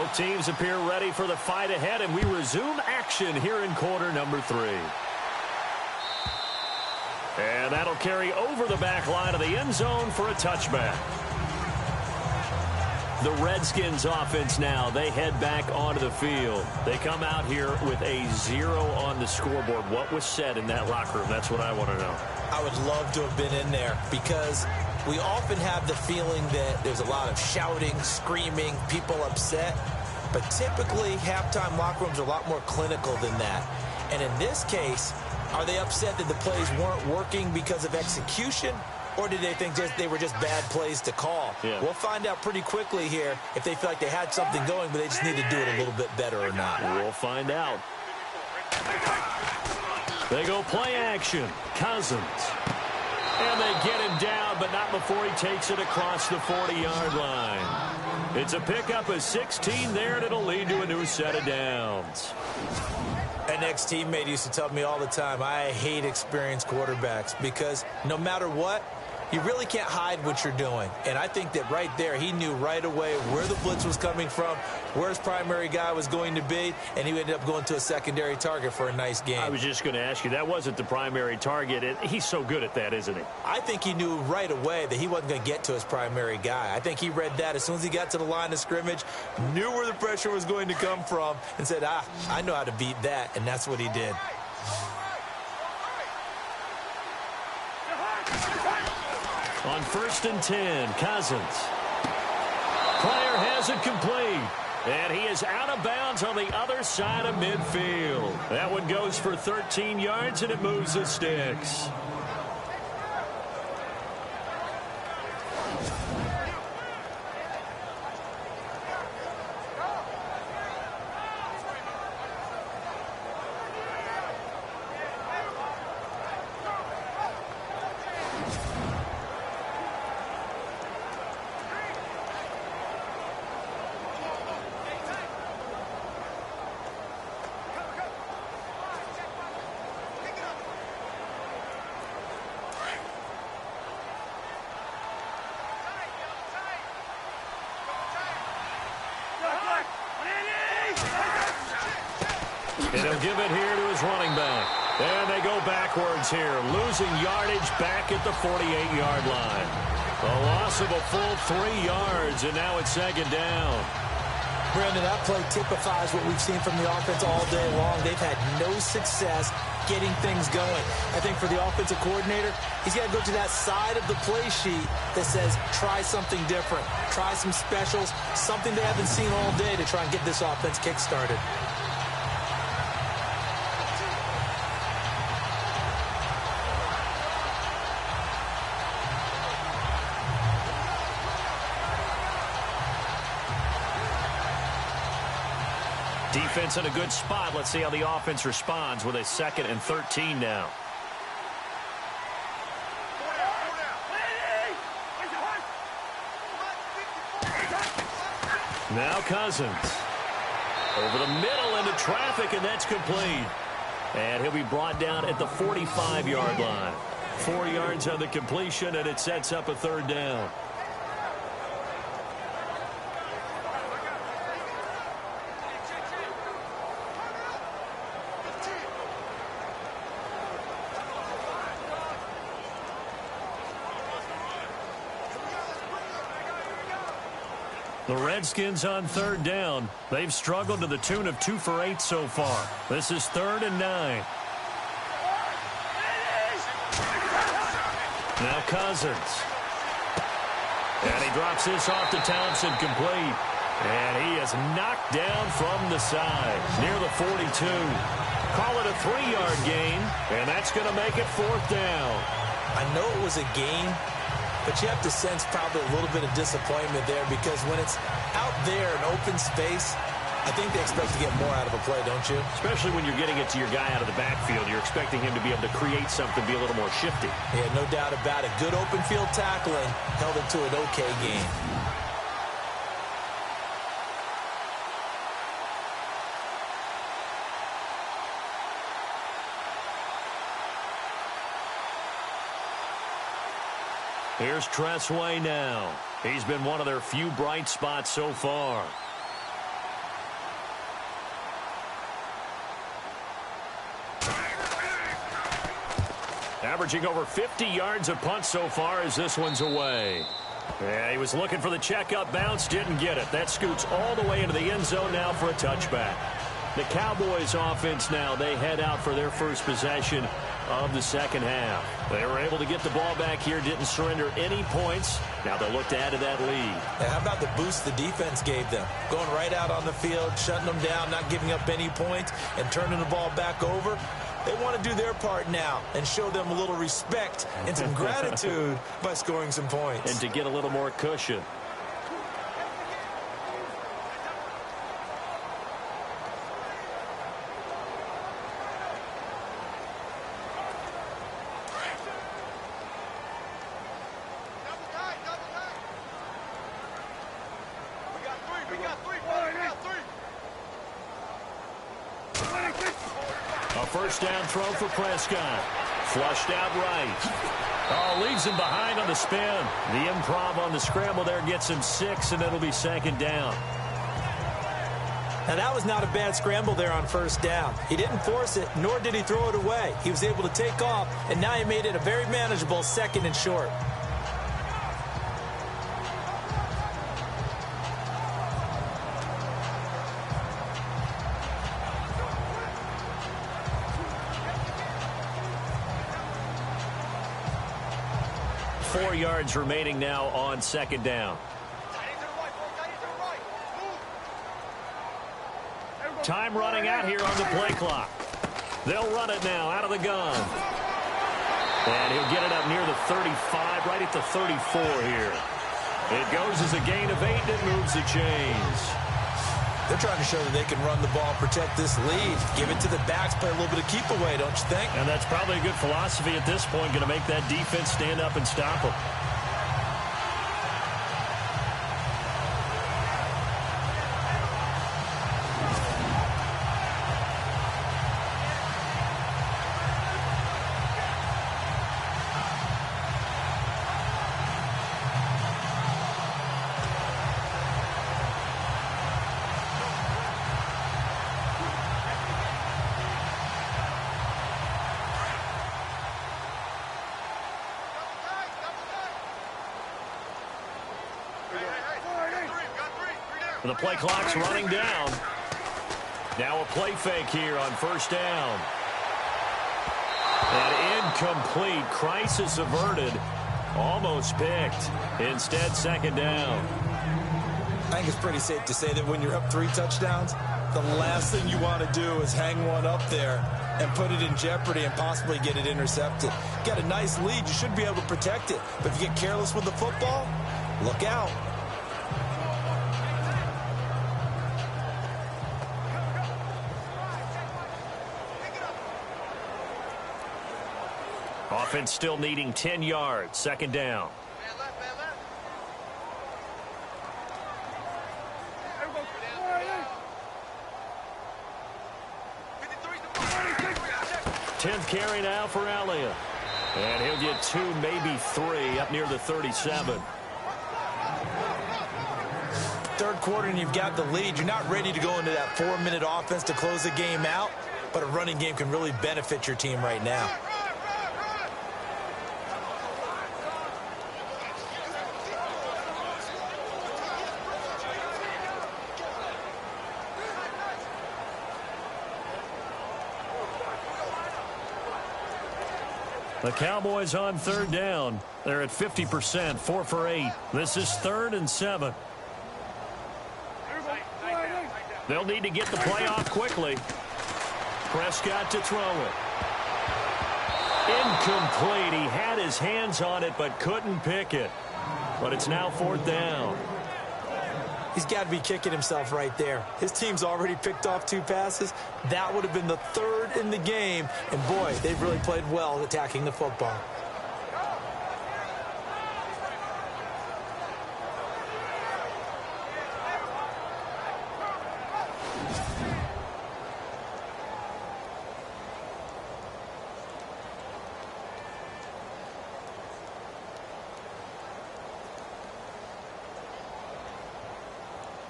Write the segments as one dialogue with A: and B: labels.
A: Both teams appear ready for the fight ahead, and we resume action here in quarter number 3. And that'll carry over the back line of the end zone for a touchback. The Redskins offense now, they head back onto the field. They come out here with a 0 on the scoreboard. What was said in that locker room? That's what I want to know.
B: I would love to have been in there because we often have the feeling that there's a lot of shouting, screaming, people upset. But typically, halftime locker rooms are a lot more clinical than that. And in this case, are they upset that the plays weren't working because of execution? Or did they think they were just bad plays to call?
A: Yeah.
B: We'll find out pretty quickly here if they feel like they had something going, but they just need to do it a little bit better or not.
A: We'll find out. They go play action. Cousins. And they get him down, but not before he takes it across the 40-yard line. It's a pickup of 16 there, and it'll lead to a new set of downs.
B: An ex-teammate used to tell me all the time, I hate experienced quarterbacks because no matter what, you really can't hide what you're doing. And I think that right there, he knew right away where the blitz was coming from, where his primary guy was going to be, and he ended up going to a secondary target for a nice game.
A: I was just going to ask you, that wasn't the primary target. He's so good at that, isn't he?
B: I think he knew right away that he wasn't going to get to his primary guy. I think he read that as soon as he got to the line of scrimmage, knew where the pressure was going to come from, and said, I know how to beat that, and that's what he did.
A: On 1st and 10, Cousins. Player has it complete. And he is out of bounds on the other side of midfield. That one goes for 13 yards, and it moves the sticks. And he'll give it here to his running back. And they go backwards here, losing yardage back at the 48-yard line. A loss of a full 3 yards, and now it's 2nd down.
B: Brandon, that play typifies what we've seen from the offense all day long. They've had no success getting things going. I think for the offensive coordinator, he's got to go to that side of the play sheet that says, try something different, try some specials, something they haven't seen all day to try and get this offense kick-started.
A: Defense in a good spot. Let's see how the offense responds with a 2nd and 13 now. Now Cousins. Over the middle into traffic, and that's complete. And he'll be brought down at the 45-yard line. 4 yards on the completion, and it sets up a 3rd down. The Redskins on 3rd down. They've struggled to the tune of 2 for 8 so far. This is 3rd and 9. Now Cousins. And he drops this off to Townsend complete. And he is knocked down from the side near the 42. Call it a 3-yard gain, and that's going to make it 4th down.
B: I know it was a gain, but you have to sense probably a little bit of disappointment there because when it's out there in open space, I think they expect to get more out of a play, don't you?
A: Especially when you're getting it to your guy out of the backfield. You're expecting him to be able to create something, be a little more shifty.
B: Yeah, no doubt about it. Good open field tackling held it to an okay game.
A: Here's Tressway now. He's been one of their few bright spots so far. Averaging over 50 yards a punt so far as this one's away. Yeah, he was looking for the checkup bounce, didn't get it. That scoots all the way into the end zone now for a touchback. The Cowboys offense now, they head out for their first possession of the second half. They were able to get the ball back here, didn't surrender any points. Now they'll look to add to that lead.
B: And how about the boost the defense gave them? Going right out on the field, shutting them down, not giving up any points, and turning the ball back over. They want to do their part now and show them a little respect and some gratitude by scoring some points.
A: And to get a little more cushion. First down throw for Prescott. Flushed out right. Oh, leaves him behind on the spin. The improv on the scramble there gets him 6, and it'll be second down.
B: Now, that was not a bad scramble there on first down. He didn't force it, nor did he throw it away. He was able to take off, and now he made it a very manageable 2nd and short.
A: Yards remaining now on second down. Time running out here on the play clock. They'll run it now out of the gun. And he'll get it up near the 35, right at the 34 here. It goes as a gain of 8, and it moves the chains.
B: They're trying to show that they can run the ball and protect this lead. Give it to the backs, play a little bit of keep away, don't you think?
A: And that's probably a good philosophy at this point, going to make that defense stand up and stop them. The play clock's running down. Now a play fake here on first down. And incomplete. Crisis averted. Almost picked. Instead, second down.
B: I think it's pretty safe to say that when you're up 3 touchdowns, the last thing you want to do is hang one up there and put it in jeopardy and possibly get it intercepted. Got a nice lead. You should be able to protect it. But if you get careless with the football, look out.
A: Offense still needing 10 yards. Second down. 10th carry now for Elliott. And he'll get 2, maybe 3, up near the 37.
B: Third quarter and you've got the lead. You're not ready to go into that 4-minute offense to close the game out, but a running game can really benefit your team right now.
A: The Cowboys on third down. They're at 50%, 4 for 8. This is 3rd and 7. They'll need to get the play off quickly. Prescott to throw it. Incomplete. He had his hands on it but couldn't pick it. But it's now 4th down.
B: He's got to be kicking himself right there. His team's already picked off 2 passes. That would have been the 3rd in the game. And, boy, they've really played well attacking the football.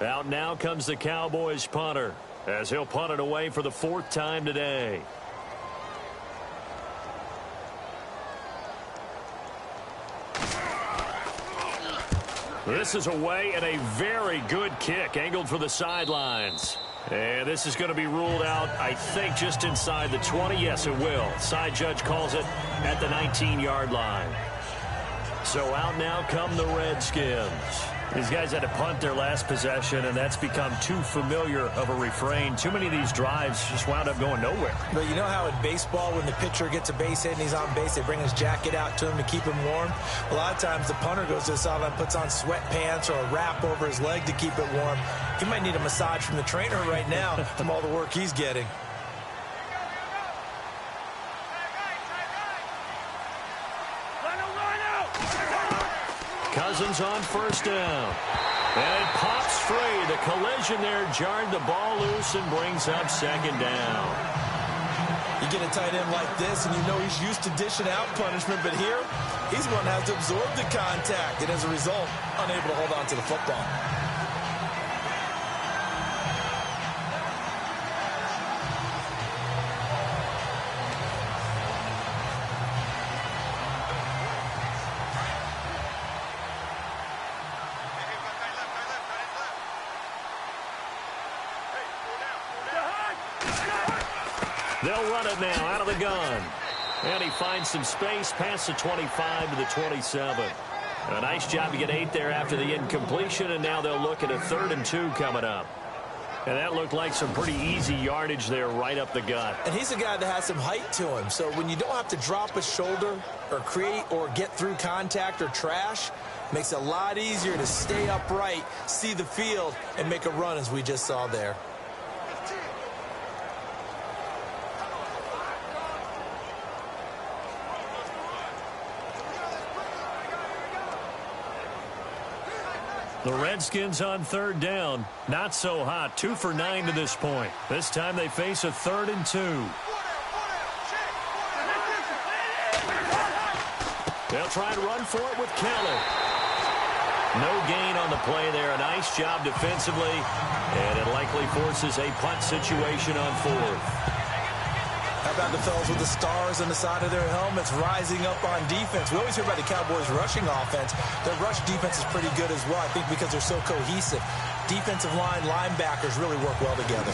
A: Out now comes the Cowboys punter, as he'll punt it away for the 4th time today. This is away and a very good kick angled for the sidelines. And this is going to be ruled out, I think, just inside the 20. Yes, it will. Side judge calls it at the 19-yard line. So out now come the Redskins. These guys had to punt their last possession, and that's become too familiar of a refrain. Too many of these drives just wound up going nowhere.
B: But you know how in baseball, when the pitcher gets a base hit and he's on base, they bring his jacket out to him to keep him warm? A lot of times the punter goes to the sideline, puts on sweatpants or a wrap over his leg to keep it warm. He might need a massage from the trainer right now from all the work he's getting.
A: Cousins on first down. And it pops free. The collision there jarred the ball loose and brings up second down.
B: You get a tight end like this, and you know he's used to dishing out punishment, but here, he's one that has to absorb the contact, and as a result, unable to hold on to the football.
A: They'll run it now out of the gun. And he finds some space past the 25 to the 27. A nice job to get 8 there after the incompletion, and now they'll look at a 3rd and 2 coming up. And that looked like some pretty easy yardage there right up the gut.
B: And he's a guy that has some height to him, so when you don't have to drop a shoulder or create or get through contact or trash, makes it a lot easier to stay upright, see the field, and make a run as we just saw there.
A: The Redskins on 3rd down. Not so hot. 2 for 9 to this point. This time they face a 3rd and 2. They'll try and run for it with Kelly. No gain on the play there. A nice job defensively. And it likely forces a punt situation on 4th.
B: How about the fellas with the stars on the side of their helmets rising up on defense? We always hear about the Cowboys' rushing offense. Their rush defense is pretty good as well, I think, because they're so cohesive. Defensive line, linebackers really work well together.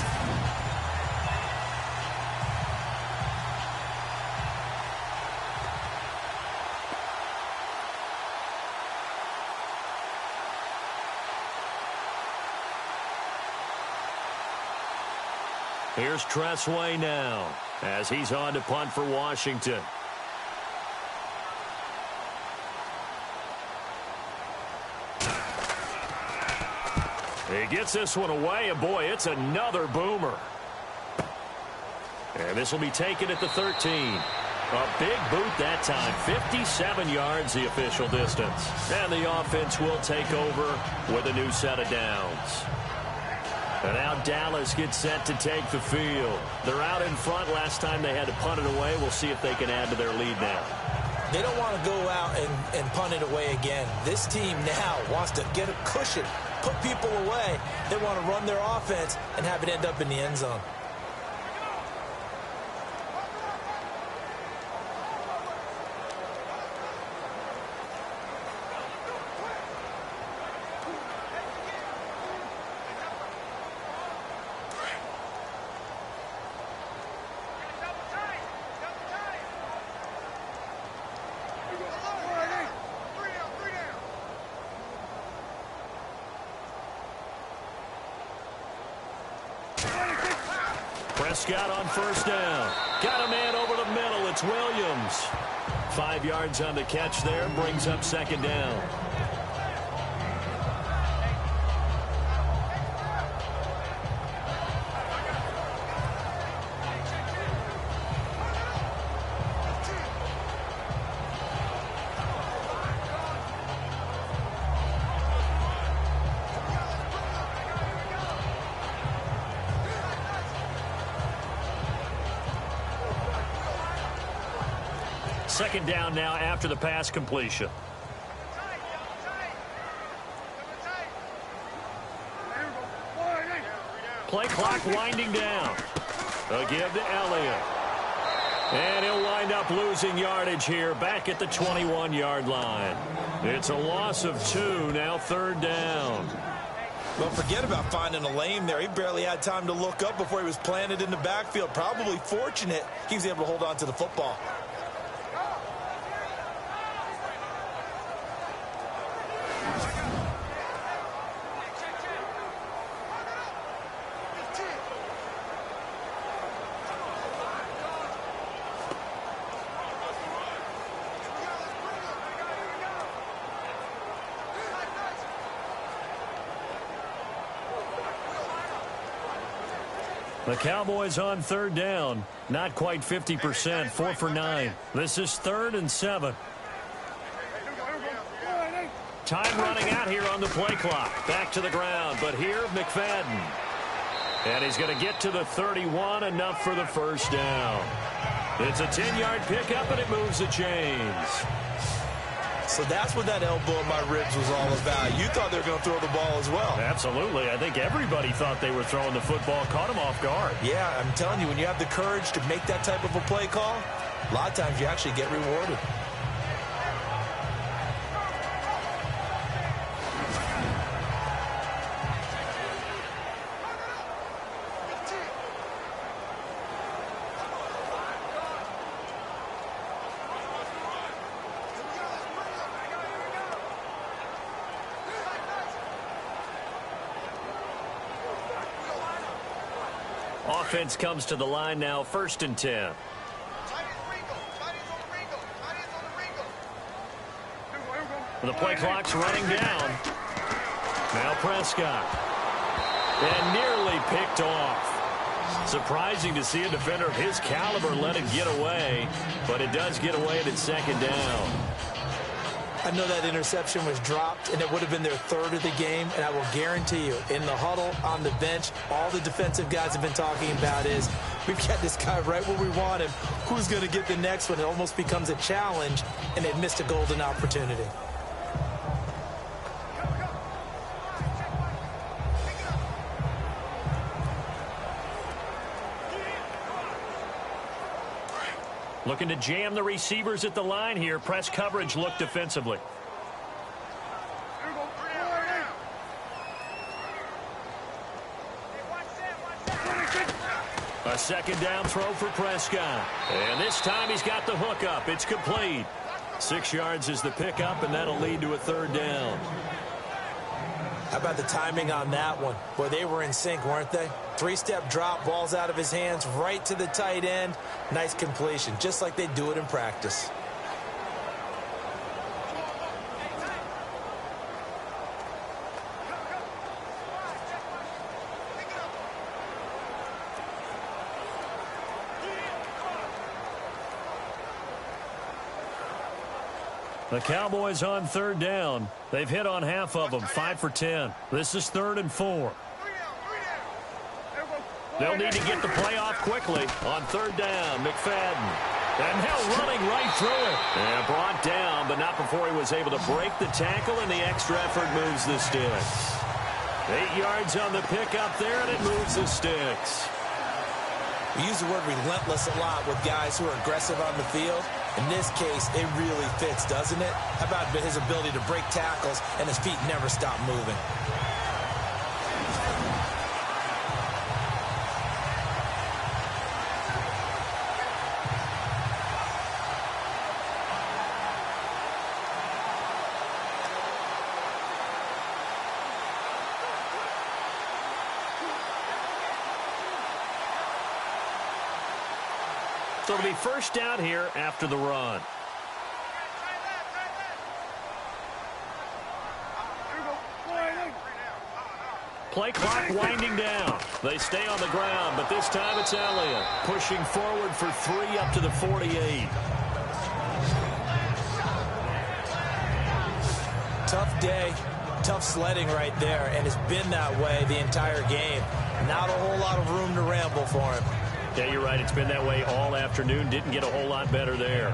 A: Here's Tressway now as he's on to punt for Washington. He gets this one away, and boy, it's another boomer. And this will be taken at the 13. A big boot that time. 57 yards the official distance. And the offense will take over with a new set of downs. And now Dallas gets set to take the field. They're out in front. Last time they had to punt it away. We'll see if they can add to their lead now.
B: They don't want to go out and punt it away again. This team now wants to get a cushion, put people away. They want to run their offense and have it end up in the end zone.
A: Prescott on first down. Got a man over the middle. It's Williams. 5 yards on the catch there. Brings up second down. Second down now after the pass completion. Play clock winding down. A give to Elliott. And he'll wind up losing yardage here back at the 21-yard line. It's a loss of 2, now 3rd down.
B: Well, forget about finding a lane there. He barely had time to look up before he was planted in the backfield. Probably fortunate he was able to hold on to the football.
A: The Cowboys on 3rd down. Not quite 50%, 4 for 9. This is 3rd and 7. Time running out here on the play clock. Back to the ground, but here McFadden. And he's going to get to the 31, enough for the 1st down. It's a 10-yard pickup, and it moves the chains.
B: So that's what that elbow in my ribs was all about. You thought they were going to throw the ball as well.
A: Absolutely. I think everybody thought they were throwing the football, caught him off guard.
B: Yeah, I'm telling you, when you have the courage to make that type of a play call, a lot of times you actually get rewarded.
A: Offense comes to the line now, 1st and 10. The play clock's running down. Now Prescott. And nearly picked off. Surprising to see a defender of his caliber let it get away, but it does get away and it's 2nd down.
B: I know that interception was dropped, and it would have been their 3rd of the game, and I will guarantee you, in the huddle, on the bench, all the defensive guys have been talking about is, we've got this guy right where we want him. Who's going to get the next one? It almost becomes a challenge, and they've missed a golden opportunity.
A: Looking to jam the receivers at the line here. Press coverage look defensively. A 2nd down throw for Prescott. And this time he's got the hook up. It's complete. 6 yards is the pickup, and that'll lead to a 3rd down.
B: How about the timing on that one? Boy, they were in sync, weren't they? 3-step drop, ball's out of his hands, right to the tight end. Nice completion, just like they do it in practice.
A: The Cowboys on 3rd down. They've hit on half of them, 5 for 10. This is 3rd and 4. They'll need to get the play off quickly on 3rd down. McFadden. And now running right through it. And brought down, but not before he was able to break the tackle, and the extra effort moves the sticks. 8 yards on the pickup there, and it moves the sticks.
B: We use the word relentless a lot with guys who are aggressive on the field. In this case, it really fits, doesn't it? How about his ability to break tackles and his feet never stop moving?
A: So it'll be 1st down here after the run. Play clock winding down. They stay on the ground, but this time it's Elliott pushing forward for 3 up to the 48.
B: Tough day, tough sledding right there, and it's been that way the entire game. Not a whole lot of room to ramble for him.
A: Yeah, you're right. It's been that way all afternoon. Didn't get a whole lot better there.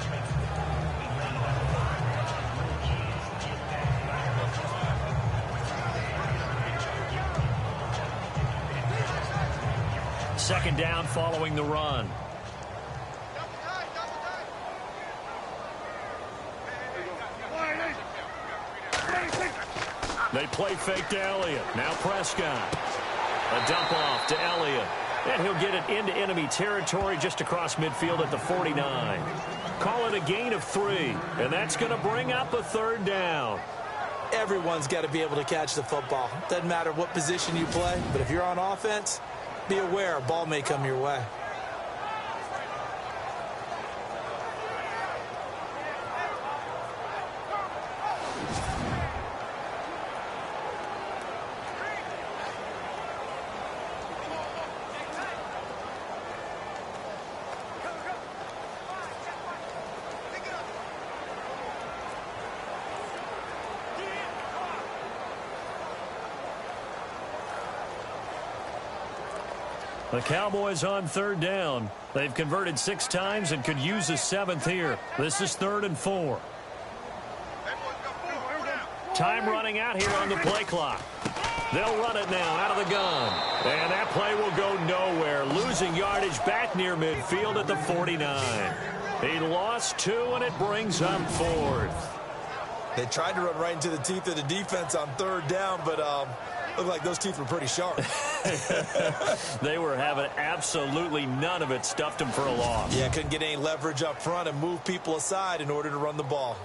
A: Second down following the run. They play fake to Elliott. Now Prescott. A dump off to Elliott. And he'll get it into enemy territory just across midfield at the 49. Call it a gain of 3. And that's going to bring up a third down.
B: Everyone's got to be able to catch the football. Doesn't matter what position you play, but if you're on offense, be aware a ball may come your way.
A: The Cowboys on third down. They've converted 6 times and could use a 7th here. This is 3rd and 4. Time running out here on the play clock. They'll run it now out of the gun. And that play will go nowhere. Losing yardage back near midfield at the 49. He lost 2, and it brings up 4th.
B: They tried to run right into the teeth of the defense on 3rd down, but looked like those teeth were pretty sharp.
A: They were having absolutely none of it. Stuffed them for a loss.
B: Yeah, couldn't get any leverage up front and move people aside in order to run the ball.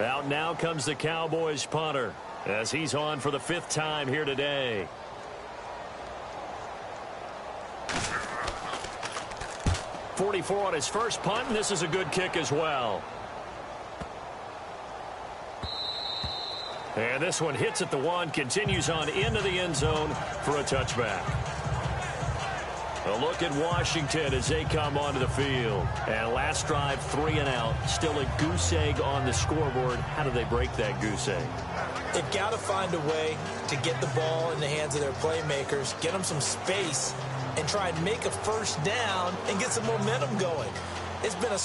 A: Out now comes the Cowboys punter as he's on for the 5th time here today. .44 on his first punt, and this is a good kick as well. And this one hits at the 1, continues on into the end zone for a touchback. A look at Washington as they come onto the field. And last drive, 3 and out. Still a goose egg on the scoreboard. How do they break that goose egg?
B: They've got to find a way to get the ball in the hands of their playmakers, get them some space, and try and make a first down and get some momentum going. It's been a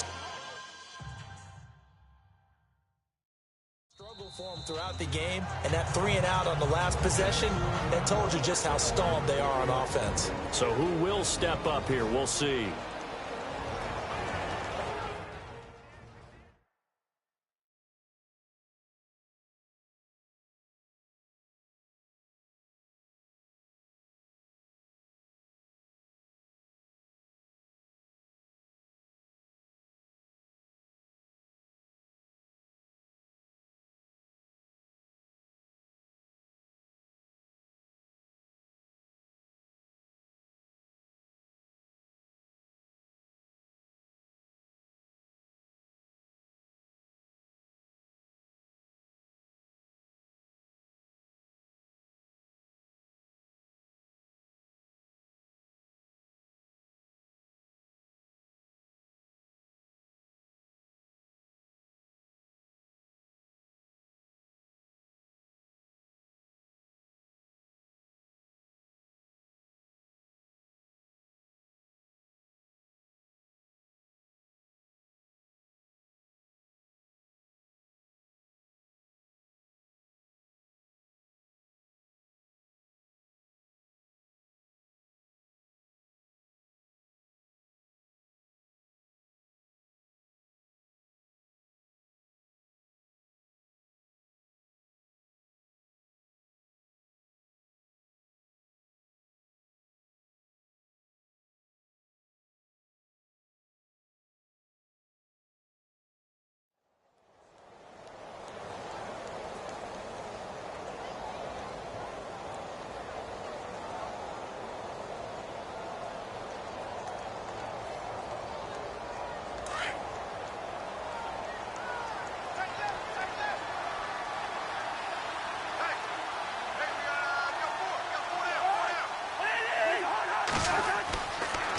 B: struggle for them throughout the game, and that 3 and out on the last possession, that told you just how stalled they are on offense.
A: So who will step up here? We'll see.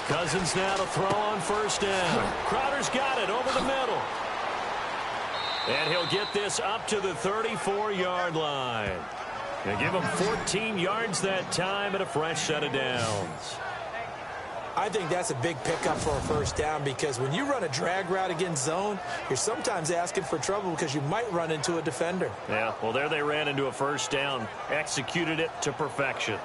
A: Cousins now to throw on first down. Crowder's got it over the middle. And he'll get this up to the 34-yard line. They give him 14 yards that time and a fresh set of downs.
B: I think that's a big pickup for a first down because when you run a drag route against zone, you're sometimes asking for trouble because you might run into a defender.
A: Yeah, well, there they ran into a first down, executed it to perfection.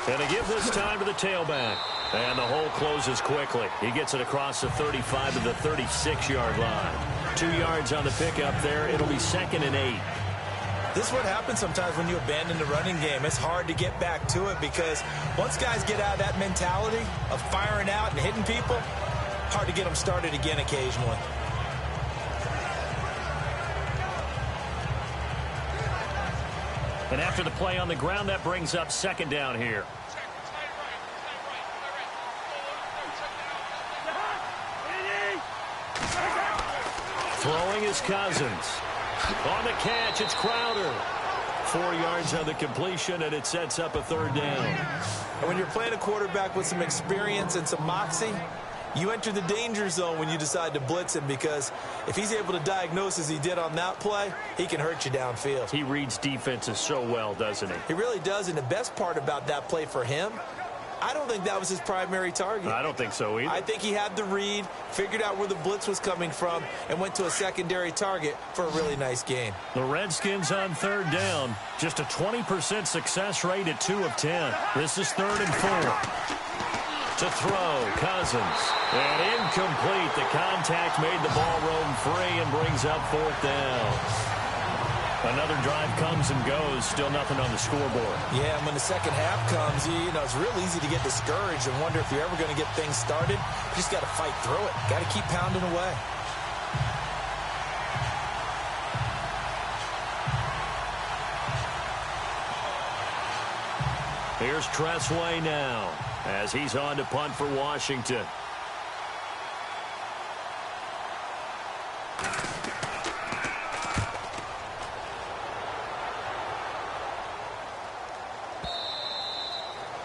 A: And they give this time to the tailback. And the hole closes quickly. He gets it across the 35 to the 36-yard line. 2 yards on the pickup there. It'll be 2nd and 8.
B: This is what happens sometimes when you abandon the running game. It's hard to get back to it because once guys get out of that mentality of firing out and hitting people, hard to get them started again occasionally.
A: And after the play on the ground, that brings up 2nd down here. Throwing is Cousins. On the catch, it's Crowder. 4 yards on the completion, and it sets up a 3rd down.
B: And when you're playing a quarterback with some experience and some moxie, you enter the danger zone when you decide to blitz him because if he's able to diagnose as he did on that play, he can hurt you downfield.
A: He reads defenses so well, doesn't he?
B: He really does, and the best part about that play for him, I don't think that was his primary target.
A: I don't think so either.
B: I think he had the read, figured out where the blitz was coming from, and went to a secondary target for a really nice gain.
A: The Redskins on 3rd down. Just a 20% success rate at 2 of 10. This is 3rd and 4. To throw, Cousins. And incomplete. The contact made the ball roam free and brings up 4th down. Another drive comes and goes. Still nothing on the scoreboard.
B: Yeah, and when the second half comes, you know, it's real easy to get discouraged and wonder if you're ever going to get things started. You just got to fight through it. Got to keep pounding away.
A: Here's Tressway now as he's on to punt for Washington.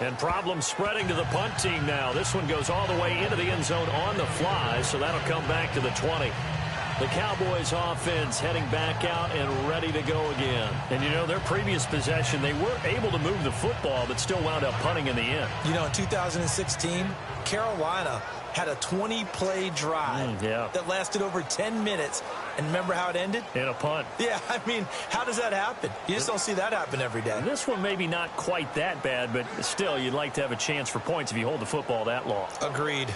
A: And problems spreading to the punt team now. This one goes all the way into the end zone on the fly, so that'll come back to the 20. The Cowboys offense heading back out and ready to go again. And, you know, their previous possession, they were able to move the football, but still wound up punting in the end.
B: You know, in 2016, Carolina had a 20-play drive that lasted over 10 minutes. And remember how it ended?
A: In a punt.
B: Yeah, I mean, how does that happen? You just don't see that happen every day.
A: This one maybe not quite that bad, but still, you'd like to have a chance for points if you hold the football that long.
B: Agreed.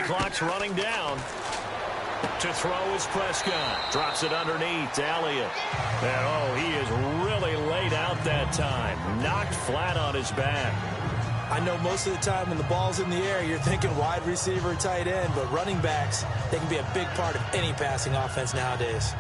A: Clock's running down. To throw is Prescott. Drops it underneath. Elliott. And, oh, he is really laid out that time. Knocked flat on his back.
B: I know most of the time when the ball's in the air, you're thinking wide receiver, tight end, but running backs, they can be a big part of any passing offense nowadays.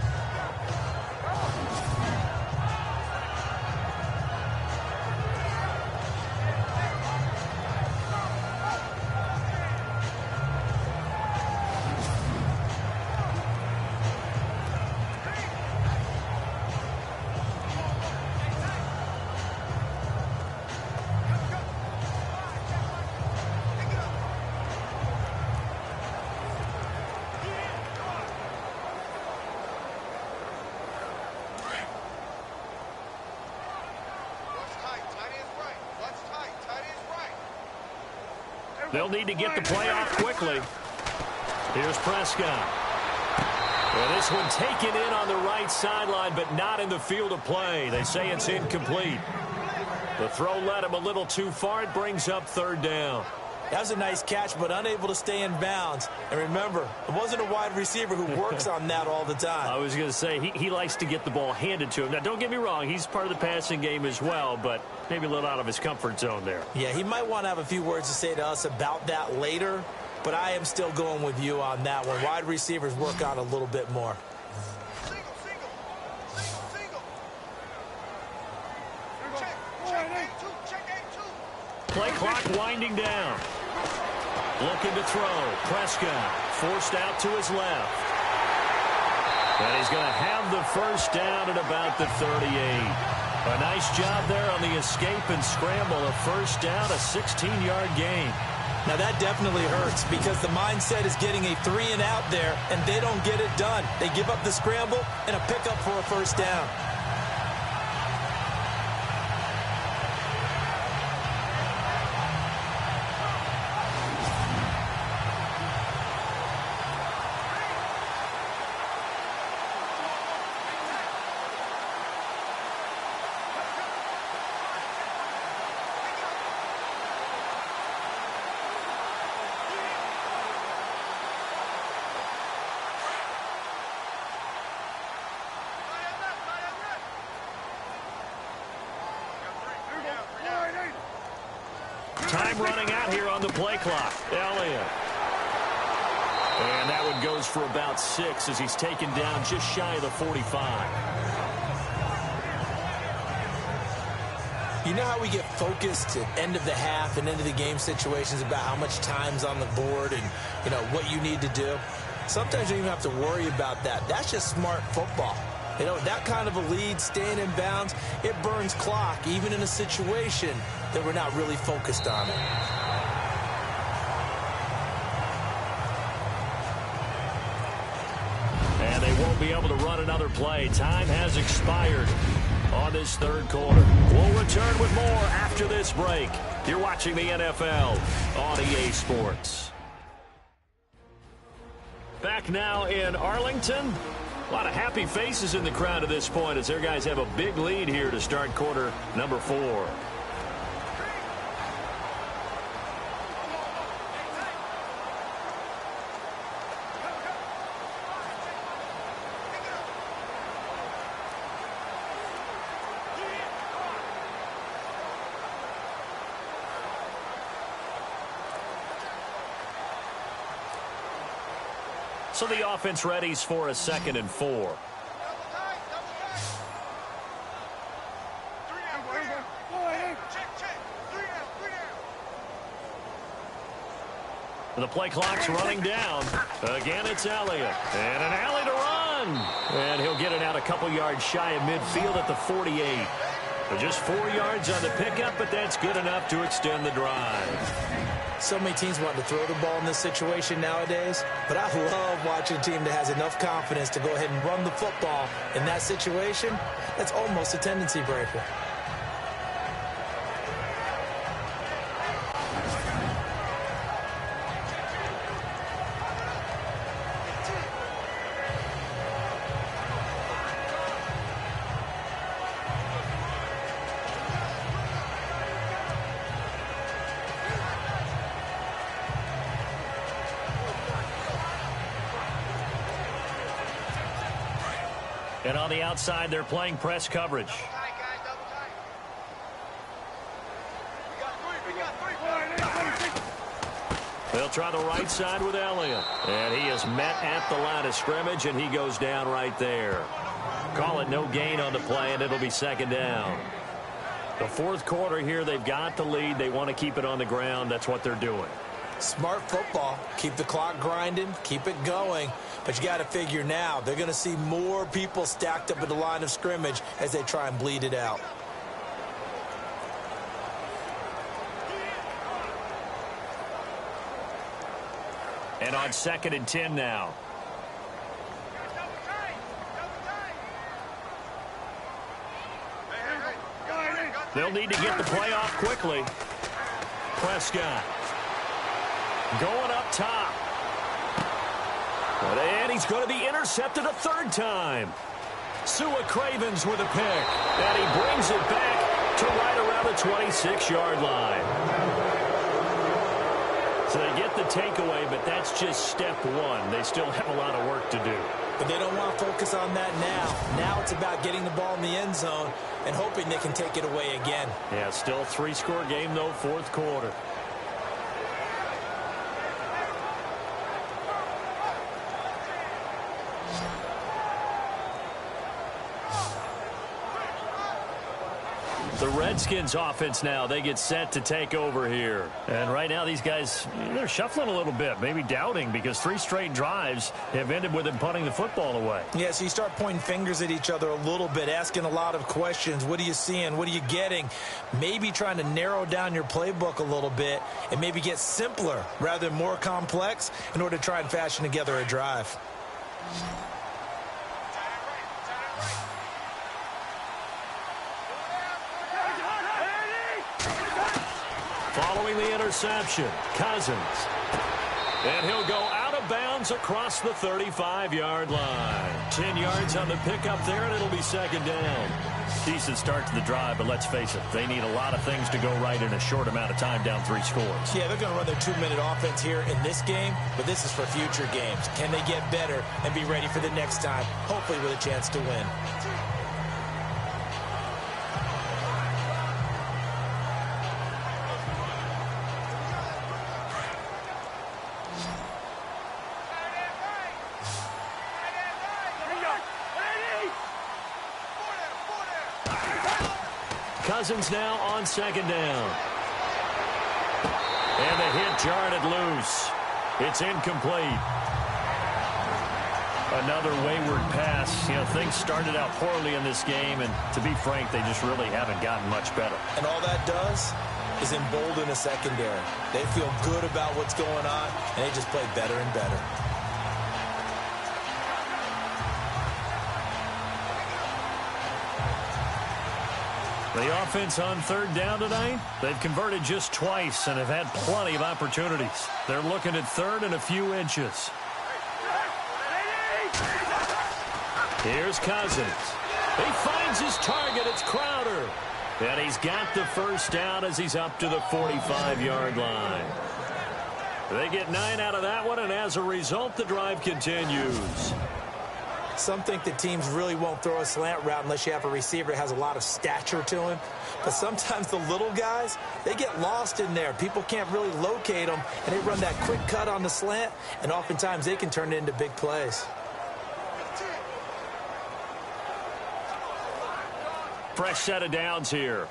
A: They'll need to get the play off quickly. Here's Prescott. Well, this one taken in on the right sideline, but not in the field of play. They say it's incomplete. The throw led him a little too far. It brings up 3rd down.
B: That was a nice catch, but unable to stay in bounds. And remember, it wasn't a wide receiver who works on that all the time.
A: I was going to say, he likes to get the ball handed to him. Now, don't get me wrong, he's part of the passing game as well, but maybe a little out of his comfort zone there.
B: Yeah, he might want to have a few words to say to us about that later, but I am still going with you on that one. Wide receivers work on a little bit more.
A: Play clock winding down. Looking to throw. Prescott forced out to his left. And he's going to have the first down at about the 38. A nice job there on the escape and scramble. A first down, a 16-yard gain.
B: Now that definitely hurts because the mindset is getting a 3-and-out there, and they don't get it done. They give up the scramble and a pickup for a first down.
A: Time running out here on the play clock. Elliott. And that one goes for about 6 as he's taken down just shy of the 45.
B: You know how we get focused at end of the half and end of the game situations about how much time's on the board and, you know, what you need to do? Sometimes you don't even have to worry about that. That's just smart football. You know, that kind of a lead, staying in bounds, it burns clock, even in a situation that we're not really focused on it.
A: And they won't be able to run another play. Time has expired on this third quarter. We'll return with more after this break. You're watching the NFL on EA Sports. Back now in Arlington. A lot of happy faces in the crowd at this point as their guys have a big lead here to start quarter number 4. So the offense readies for a 2nd and 4. The play clock's running down. Again, it's Elliott. And an alley to run. And he'll get it out a couple yards shy of midfield at the 48. Just 4 yards on the pickup, but that's good enough to extend the drive.
B: So many teams want to throw the ball in this situation nowadays, but I love watching a team that has enough confidence to go ahead and run the football in that situation. That's almost a tendency breaker.
A: And on the outside, they're playing press coverage. They'll try the right side with Elliott. And he is met at the line of scrimmage, and he goes down right there. Call it no gain on the play, and it'll be 2nd down. The 4th quarter here, they've got the lead. They want to keep it on the ground. That's what they're doing.
B: Smart football. Keep the clock grinding. Keep it going. But you got to figure now, they're going to see more people stacked up at the line of scrimmage as they try and bleed it out.
A: And on 2nd and 10 now. They'll need to get the play off quickly. Prescott going up top. And he's going to be intercepted a 3rd time. Sua Cravens with a pick. And he brings it back to right around the 26-yard line. So they get the takeaway, but that's just step one. They still have a lot of work to do.
B: But they don't want to focus on that now. Now it's about getting the ball in the end zone and hoping they can take it away again.
A: Yeah, still 3-score game, though, fourth quarter. The Redskins offense now, they get set to take over here. And right now these guys, they're shuffling a little bit, maybe doubting, because 3 straight drives have ended with them punting the football away.
B: Yeah, so you start pointing fingers at each other a little bit, asking a lot of questions. What are you seeing? What are you getting? Maybe trying to narrow down your playbook a little bit and maybe get simpler rather than more complex in order to try and fashion together a drive.
A: Following the interception, Cousins. And he'll go out of bounds across the 35-yard line. 10 yards on the pickup there, and it'll be second down. Decent start to the drive, but let's face it, they need a lot of things to go right in a short amount of time, down 3 scores.
B: Yeah, they're going to run their 2-minute offense here in this game, but this is for future games. Can they get better and be ready for the next time, hopefully with a chance to win?
A: Cousins now on second down. And the hit jarred it loose. It's incomplete. Another wayward pass. You know, things started out poorly in this game, and to be frank, they just really haven't gotten much better.
B: And all that does is embolden a secondary. They feel good about what's going on, and they just play better and better.
A: The offense on third down tonight, they've converted just twice and have had plenty of opportunities. They're looking at third and a few inches. Here's Cousins. He finds his target. It's Crowder. And he's got the first down as he's up to the 45-yard line. They get 9 out of that one, and as a result, the drive continues.
B: Some think that teams really won't throw a slant route unless you have a receiver that has a lot of stature to him. But sometimes the little guys, they get lost in there. People can't really locate them, and they run that quick cut on the slant, and oftentimes they can turn it into big plays.
A: Fresh set of downs here.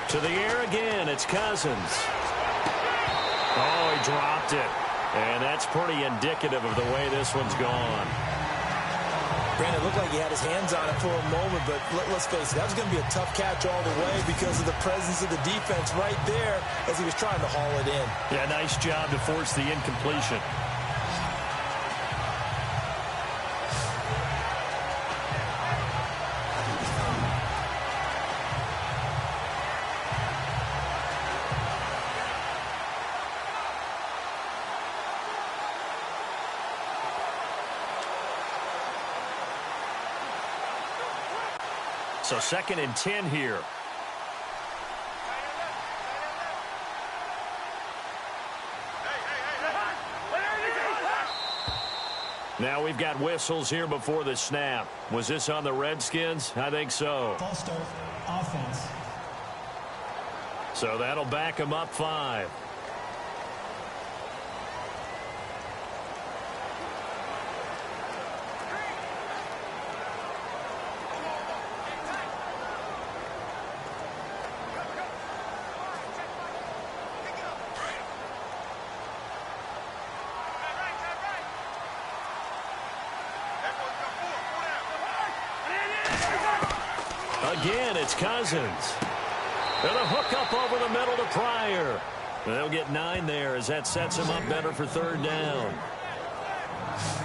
A: To the air again, it's Cousins. Oh, he dropped it. And that's pretty indicative of the way this one's gone.
B: Brandon, it looked like he had his hands on it for a moment, but let's face it, that was going to be a tough catch all the way because of the presence of the defense right there as he was trying to haul it in.
A: Yeah, nice job to force the incompletion. So 2nd and 10 here. Now we've got whistles here before the snap. Was this on the Redskins? I think so.
C: False start, offense.
A: So that'll back them up 5. Again, it's Cousins. And a hook up over the middle to Pryor. They'll get 9 there as that sets him up better for third down.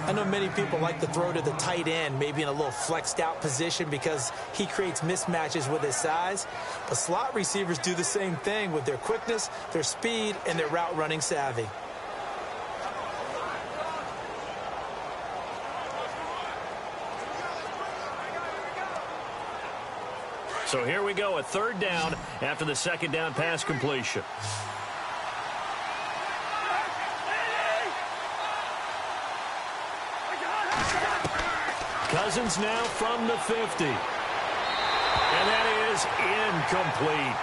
B: I know many people like to throw to the tight end, maybe in a little flexed out position because he creates mismatches with his size. But slot receivers do the same thing with their quickness, their speed, and their route running savvy.
A: So here we go, a third down after the second down pass completion. Cousins now from the 50. And that is incomplete.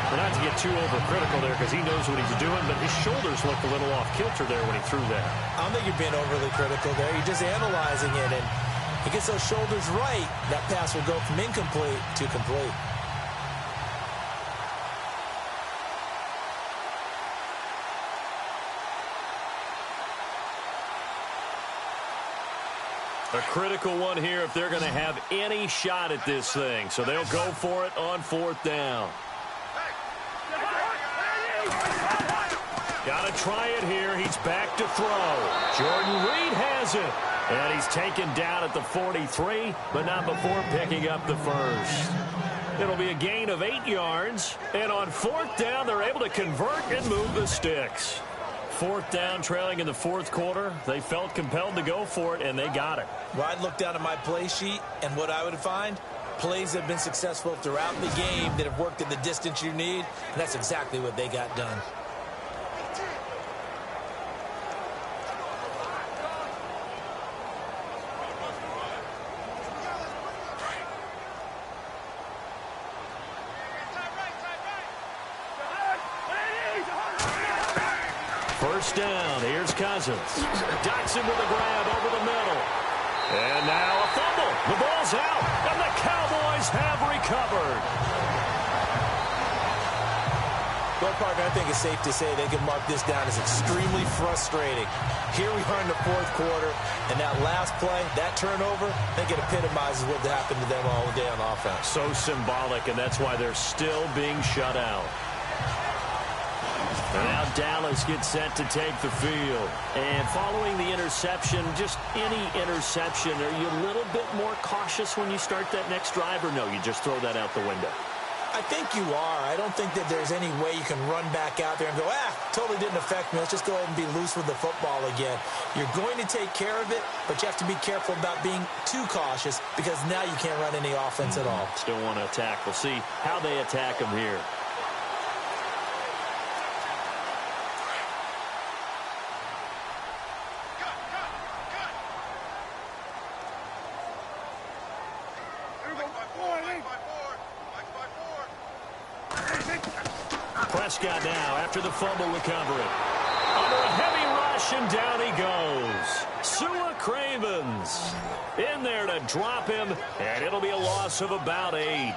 A: Well, not to get too overcritical there because he knows what he's doing, but his shoulders looked a little off kilter there when he threw that.
B: I don't think you're being overly critical there. You're just analyzing it, and he gets those shoulders right. That pass will go from incomplete to complete.
A: A critical one here if they're going to have any shot at this thing. So they'll go for it on fourth down. Got to try it here. He's back to throw. Jordan Reed has it. And he's taken down at the 43, but not before picking up the first. It'll be a gain of 8 yards. And on fourth down, they're able to convert and move the sticks. Fourth down, trailing in the fourth quarter. They felt compelled to go for it, and they got it.
B: Well, I'd look down at my play sheet, and what I would find, plays that have been successful throughout the game that have worked at the distance you need, and that's exactly what they got done.
A: First down, here's Cousins. Dotson with a grab over the middle. And now a fumble. The ball's out, and the Cowboys have recovered.
B: Well, Parker, I think it's safe to say they can mark this down as extremely frustrating. Here we are in the fourth quarter, and that last play, that turnover, I think it epitomizes what happened to them all day on offense.
A: So symbolic, and that's why they're still being shut out. And now Dallas gets set to take the field. And following the interception, just any interception, are you a little bit more cautious when you start that next drive, or no, you just throw that out the window?
B: I think you are. I don't think that there's any way you can run back out there and go, totally didn't affect me. Let's just go ahead and be loose with the football again. You're going to take care of it, but you have to be careful about being too cautious because now you can't run any offense at all.
A: Still want to attack. We'll see how they attack them here. Prescott now after the fumble recovery. Under a heavy rush, and down he goes. Sua Cravens in there to drop him, and it'll be a loss of about 8.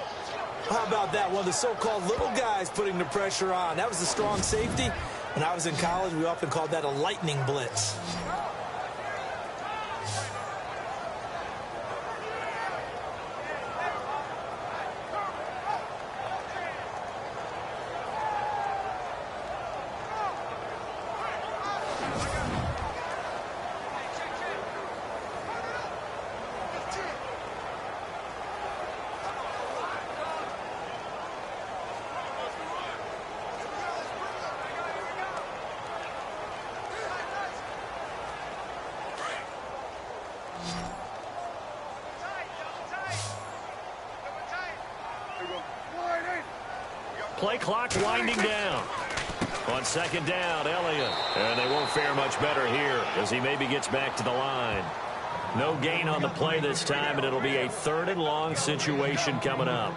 B: How about that? One of the so-called little guys putting the pressure on. That was a strong safety. When I was in college, we often called that a lightning blitz.
A: Play clock winding down. On second down, Elliott. And they won't fare much better here as he maybe gets back to the line. No gain on the play this time, and it'll be a third and long situation coming up.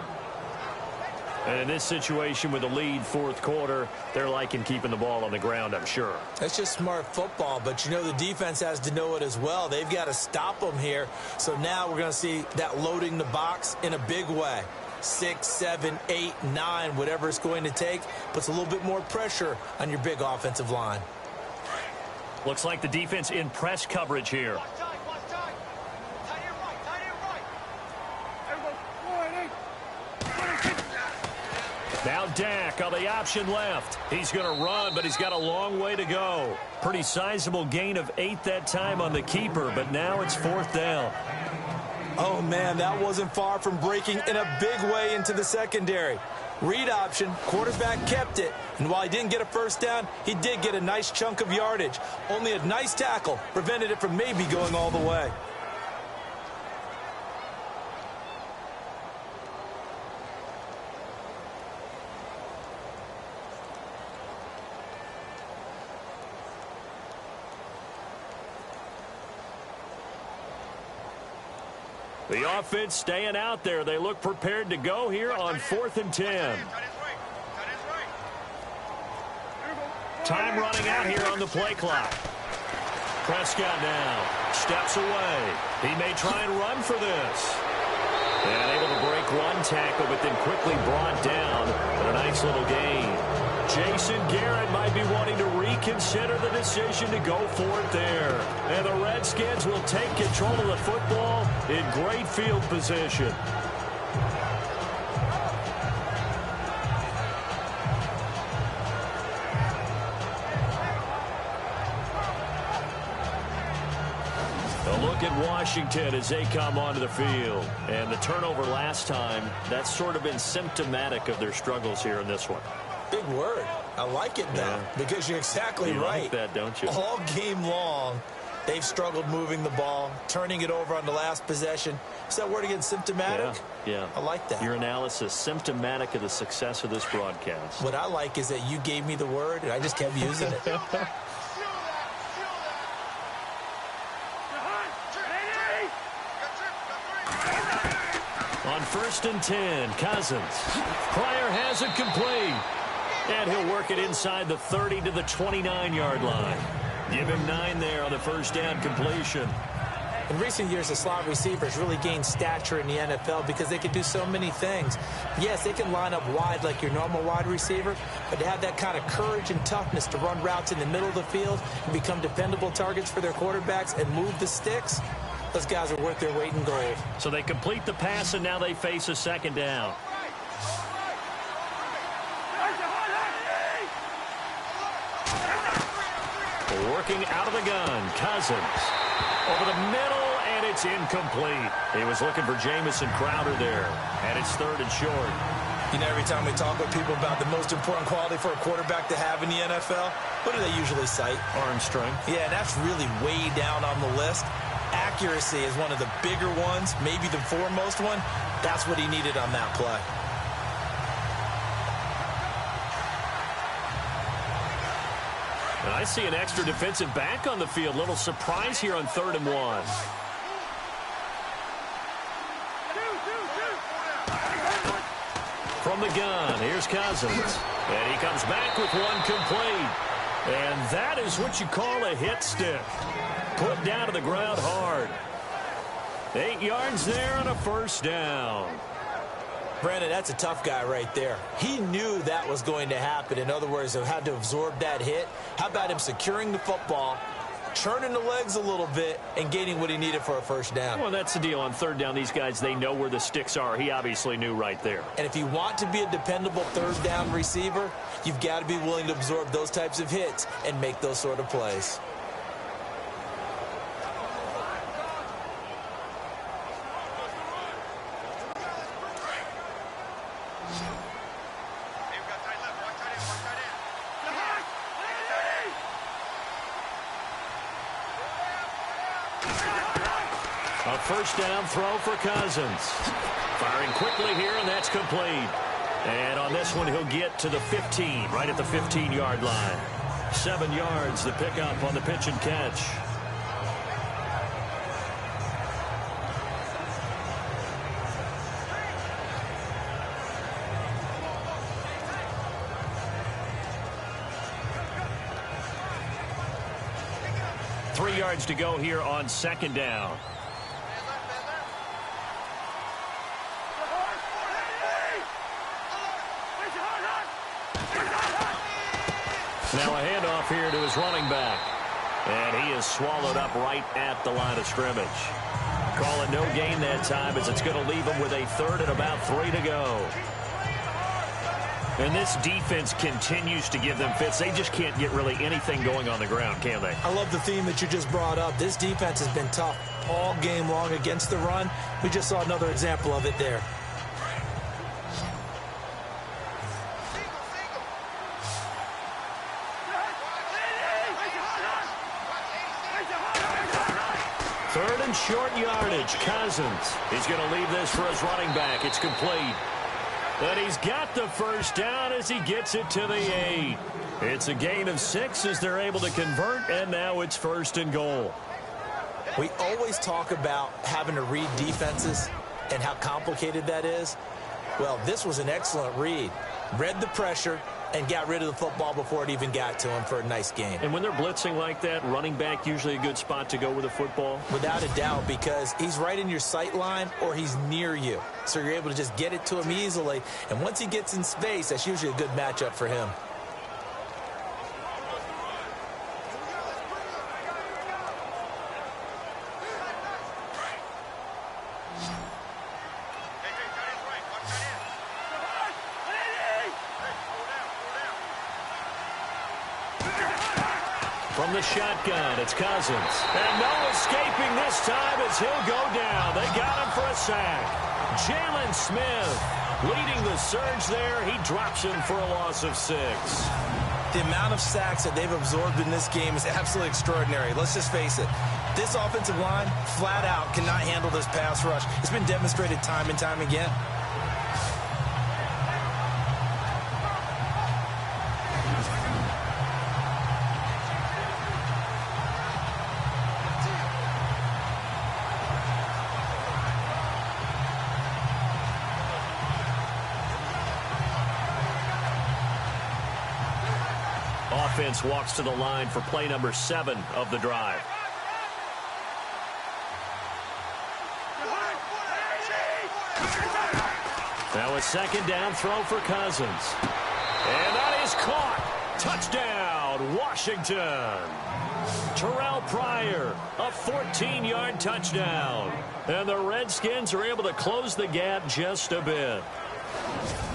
A: And in this situation with the lead fourth quarter, they're liking keeping the ball on the ground, I'm sure.
B: That's just smart football, but you know the defense has to know it as well. They've got to stop them here. So now we're going to see that loading the box in a big way. 6, 7, 8, 9, whatever it's going to take, puts a little bit more pressure on your big offensive line.
A: Looks like the defense in press coverage here. Now Dak on the option left. He's going to run, but he's got a long way to go. Pretty sizable gain of 8 that time on the keeper, but now it's fourth down.
B: Oh, man, that wasn't far from breaking in a big way into the secondary. Read option, quarterback kept it, and while he didn't get a first down, he did get a nice chunk of yardage. Only a nice tackle prevented it from maybe going all the way.
A: The offense staying out there. They look prepared to go here on 4th and 10. Time running out here on the play clock. Prescott now steps away. He may try and run for this. And able to break one tackle, but then quickly brought down in a nice little gain. Jason Garrett might be wanting to reconsider the decision to go for it there. And the Redskins will take control of the football in great field position. Look at Washington as they come onto the field. And the turnover last time, that's sort of been symptomatic of their struggles here in this one.
B: Big word. I like it, though, because you're exactly right.
A: Like that, don't you?
B: All game long, they've struggled moving the ball, turning it over on the last possession. Is that word again, symptomatic?
A: Yeah.
B: I like that.
A: Your analysis, symptomatic of the success of this broadcast.
B: What I like is that you gave me the word, and I just kept using it.
A: On 1st and 10, Cousins. Pryor has it complete. And he'll work it inside the 30 to the 29-yard line. Give him 9 there on the first down completion.
B: In recent years, the slot receivers really gained stature in the NFL because they can do so many things. Yes, they can line up wide like your normal wide receiver, but to have that kind of courage and toughness to run routes in the middle of the field and become dependable targets for their quarterbacks and move the sticks, those guys are worth their weight in gold.
A: So they complete the pass, and now they face a second down. Working out of the gun, Cousins. Over the middle, and it's incomplete. He was looking for Jamison Crowder there, and it's 3rd and short.
B: You know, every time we talk with people about the most important quality for a quarterback to have in the NFL, what do they usually cite?
A: Arm strength.
B: Yeah, that's really way down on the list. Accuracy is one of the bigger ones, maybe the foremost one. That's what he needed on that play.
A: And I see an extra defensive back on the field. Little surprise here on 3rd and 1. From the gun, here's Cousins. And he comes back with one complete. And that is what you call a hit stick. Put down to the ground hard. 8 yards there on a first down.
B: Brandon, that's a tough guy right there. He knew that was going to happen. In other words, he had to absorb that hit. How about him securing the football, churning the legs a little bit, and gaining what he needed for a first down?
A: Well, that's the deal. On 3rd down, these guys, they know where the sticks are. He obviously knew right there.
B: And if you want to be a dependable 3rd down receiver, you've got to be willing to absorb those types of hits and make those sort of plays.
A: A first down throw for Cousins. Firing quickly here, and that's complete. And on this one, he'll get to the 15, right at the 15-yard line. 7 yards, the pickup on the pitch and catch. Three yards to go here on 2nd down. Now a handoff here to his running back. And he is swallowed up right at the line of scrimmage. Call it no gain that time as it's going to leave him with a 3rd and about 3 to go. And this defense continues to give them fits. They just can't get really anything going on the ground, can they?
B: I love the theme that you just brought up. This defense has been tough all game long against the run. We just saw another example of it there.
A: Third and short yardage. Cousins. He's going to leave this for his running back. It's complete. And he's got the first down as he gets it to the 8. It's a gain of 6 as they're able to convert, and now it's 1st and goal.
B: We always talk about having to read defenses and how complicated that is. Well, this was an excellent read. Read the pressure and got rid of the football before it even got to him for a nice game.
A: And when they're blitzing like that, running back usually a good spot to go with the football?
B: Without a doubt, because he's right in your sight line or he's near you. So you're able to just get it to him easily. And once he gets in space, that's usually a good matchup for him.
A: From the shotgun, it's Cousins. And no escaping this time as he'll go down. They got him for a sack. Jalen Smith leading the surge there. He drops him for a loss of 6.
B: The amount of sacks that they've absorbed in this game is absolutely extraordinary. Let's just face it. This offensive line, flat out, cannot handle this pass rush. It's been demonstrated time and time again.
A: Offense walks to the line for play number 7 of the drive. Now a second down throw for Cousins. And that is caught. Touchdown, Washington. Terrell Pryor, a 14-yard touchdown. And the Redskins are able to close the gap just a bit.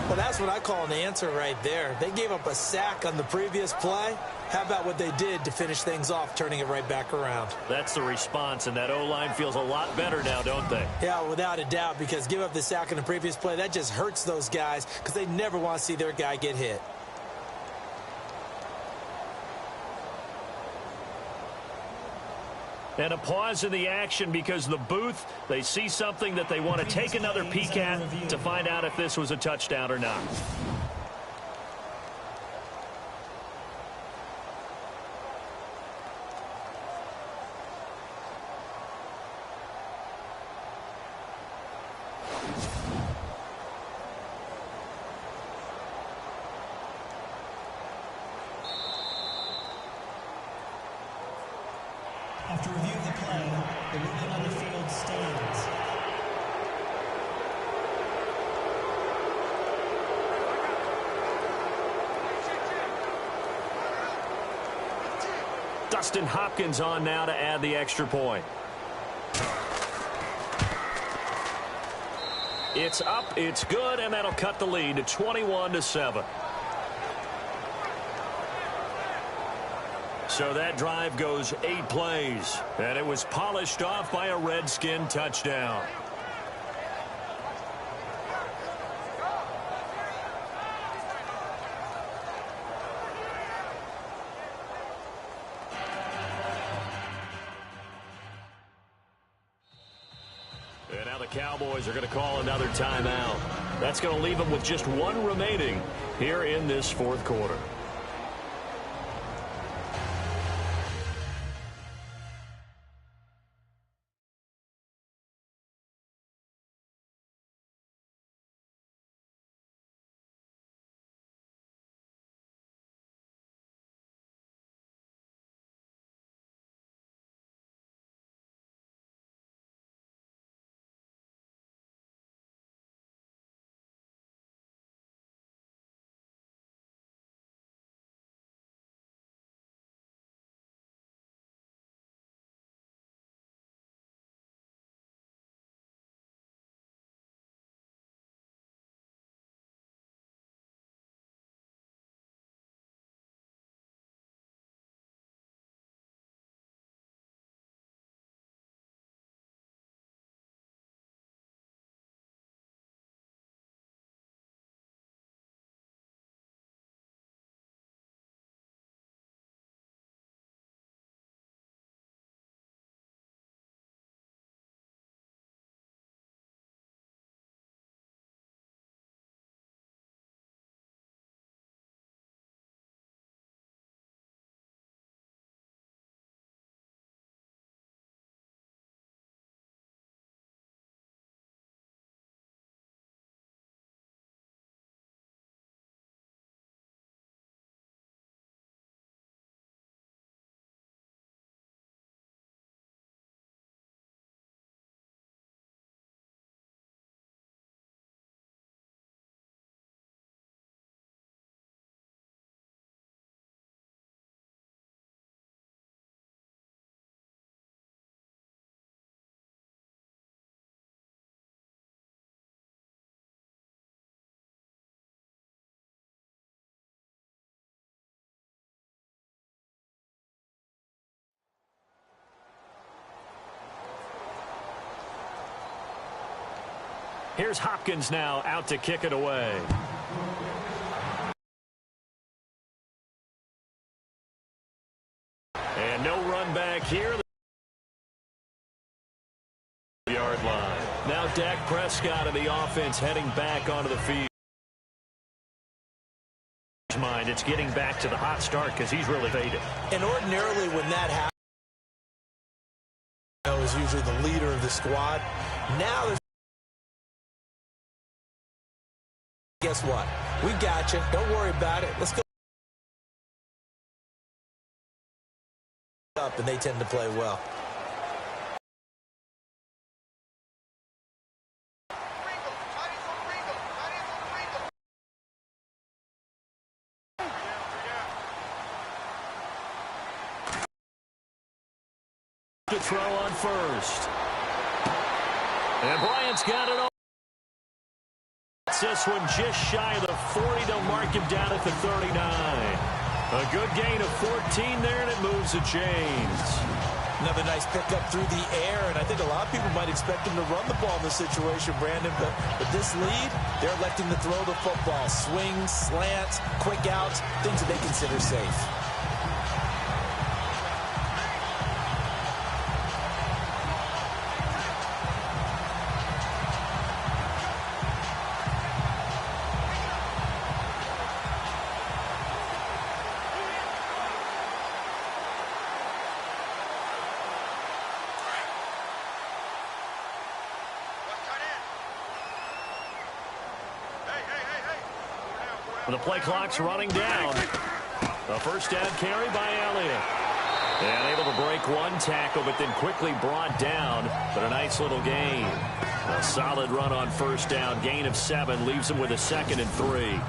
B: Well, that's what I call an answer right there. They gave up a sack on the previous play. How about what they did to finish things off, turning it right back around?
A: That's the response, and that O-line feels a lot better now, don't they?
B: Yeah, without a doubt, because give up the sack on the previous play, that just hurts those guys because they never want to see their guy get hit.
A: And a pause in the action because the booth, they see something that they want to take another peek at to find out if this was a touchdown or not.
C: After reviewing the play, the ruling on the field stands.
A: Dustin Hopkins on now to add the extra point. It's up, it's good, and that'll cut the lead to 21-7. So that drive goes 8 plays, and it was polished off by a Redskin touchdown. And now the Cowboys are going to call another timeout. That's going to leave them with just 1 remaining here in this 4th quarter. Here's Hopkins now out to kick it away. And no run back here. Yard line. Now Dak Prescott and the offense heading back onto the field. Mind, it's getting back to the hot start because he's really faded.
B: And ordinarily when that happens, is usually the leader of the squad. Now there's... Guess what? We got you. Don't worry about it. Let's go. Up, and they tend to play well.
A: To throw on first. And Bryant's got it all. This one just shy of the 40. They'll mark him down at the 39. A good gain of 14 there, and it moves the chains.
B: Another nice pickup through the air, and I think a lot of people might expect him to run the ball in this situation, Brandon, but with this lead, they're electing to throw the football. Swings, slants, quick outs, things that they consider safe.
A: The play clock's running down. A first down carry by Elliott. And able to break one tackle, but then quickly brought down. But a nice little gain. A solid run on first down. Gain of 7 leaves him with a 2nd and 3.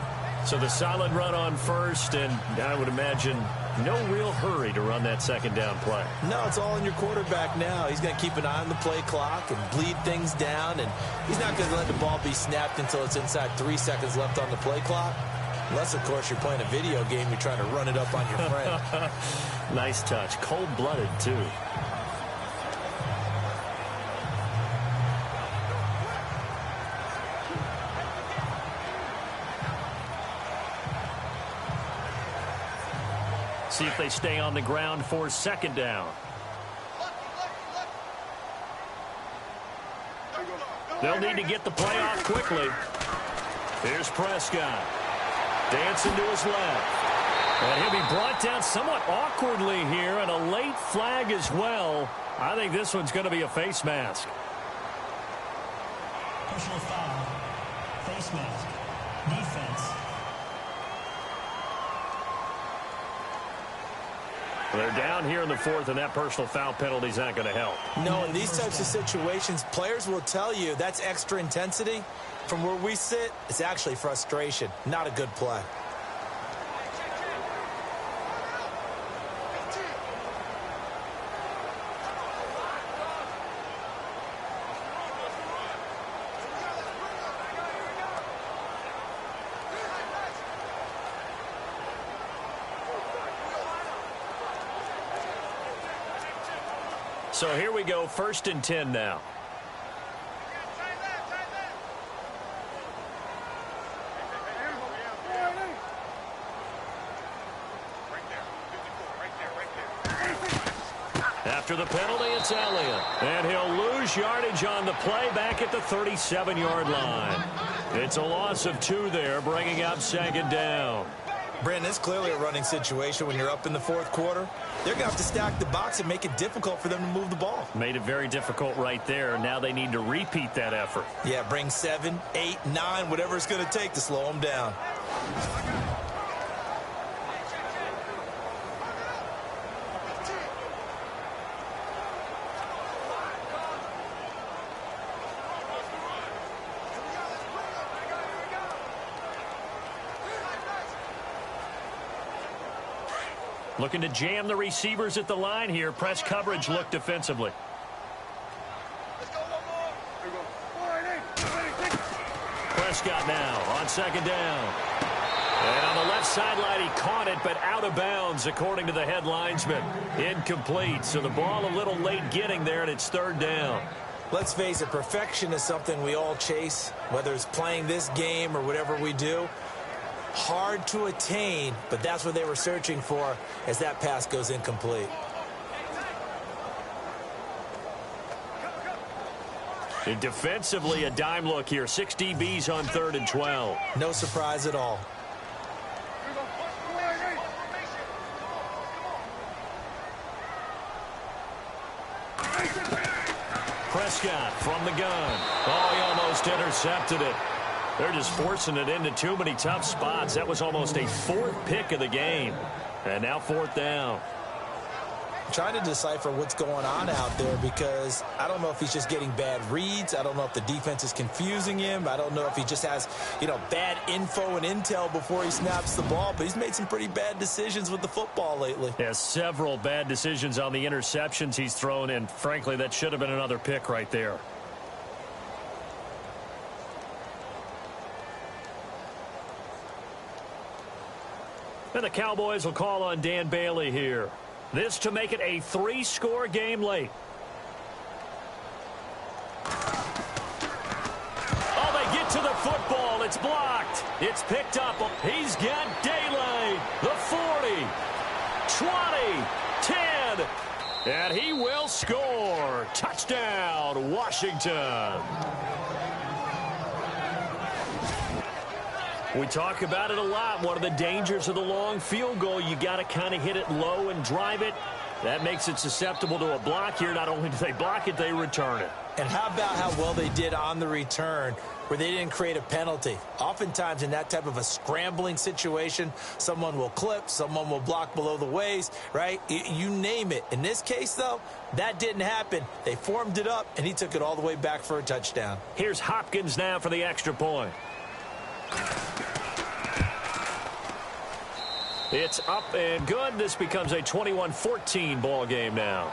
A: So the solid run on first, and I would imagine no real hurry to run that 2nd down play.
B: No, it's all in your quarterback now. He's going to keep an eye on the play clock and bleed things down, and he's not going to let the ball be snapped until it's inside 3 seconds left on the play clock. Unless, of course, you're playing a video game, you're trying to run it up on your friend.
A: Nice touch. Cold-blooded, too. See if they stay on the ground for 2nd down. They'll need to get the play off quickly. Here's Prescott. Dancing to his left. And he'll be brought down somewhat awkwardly here, and a late flag as well. I think this one's going to be a face mask.
C: Personal foul. Face mask. Defense.
A: They're down here in the 4th, and that personal foul penalty is not going to help.
B: No, in these types of situations, players will tell you that's extra intensity. From where we sit, it's actually frustration, not a good play.
A: So here we go, 1st and 10 now. After the penalty, it's Elliott. And he'll lose yardage on the play back at the 37-yard line. It's a loss of 2 there, bringing up 2nd down.
B: Brandon, it's clearly a running situation when you're up in the 4th quarter. They're going to have to stack the box and make it difficult for them to move the ball.
A: Made it very difficult right there. Now they need to repeat that effort.
B: Yeah, bring 7, 8, 9, whatever it's going to take to slow them down.
A: Looking to jam the receivers at the line here. Press coverage look defensively. Prescott now on 2nd down. And on the left sideline, he caught it, but out of bounds, according to the head linesman. Incomplete, so the ball a little late getting there, and it's 3rd down.
B: Let's face it, perfection is something we all chase, whether it's playing this game or whatever we do. Hard to attain, but that's what they were searching for as that pass goes incomplete.
A: And defensively, a dime look here. 6 DBs on 3rd and 12.
B: No surprise at all.
A: Prescott from the gun. Oh, he almost intercepted it. They're just forcing it into too many tough spots. That was almost a 4th pick of the game. And now 4th down.
B: I'm trying to decipher what's going on out there because I don't know if he's just getting bad reads. I don't know if the defense is confusing him. I don't know if he just has, bad info and intel before he snaps the ball. But he's made some pretty bad decisions with the football lately.
A: Yeah, several bad decisions on the interceptions he's thrown, and frankly, that should have been another pick right there. And the Cowboys will call on Dan Bailey here. This to make it a 3-score game late. Oh, they get to the football. It's blocked. It's picked up. He's got daylight. The 40, 20, 10. And he will score. Touchdown, Washington. We talk about it a lot. One of the dangers of the long field goal, you got to kind of hit it low and drive it. That makes it susceptible to a block here. Not only do they block it, they return it.
B: And how about how well they did on the return where they didn't create a penalty? Oftentimes in that type of a scrambling situation, someone will clip, someone will block below the waist, right? You name it. In this case, though, that didn't happen. They formed it up, and he took it all the way back for a touchdown.
A: Here's Hopkins now for the extra point. It's up and good. This becomes a 21-14 ball game now.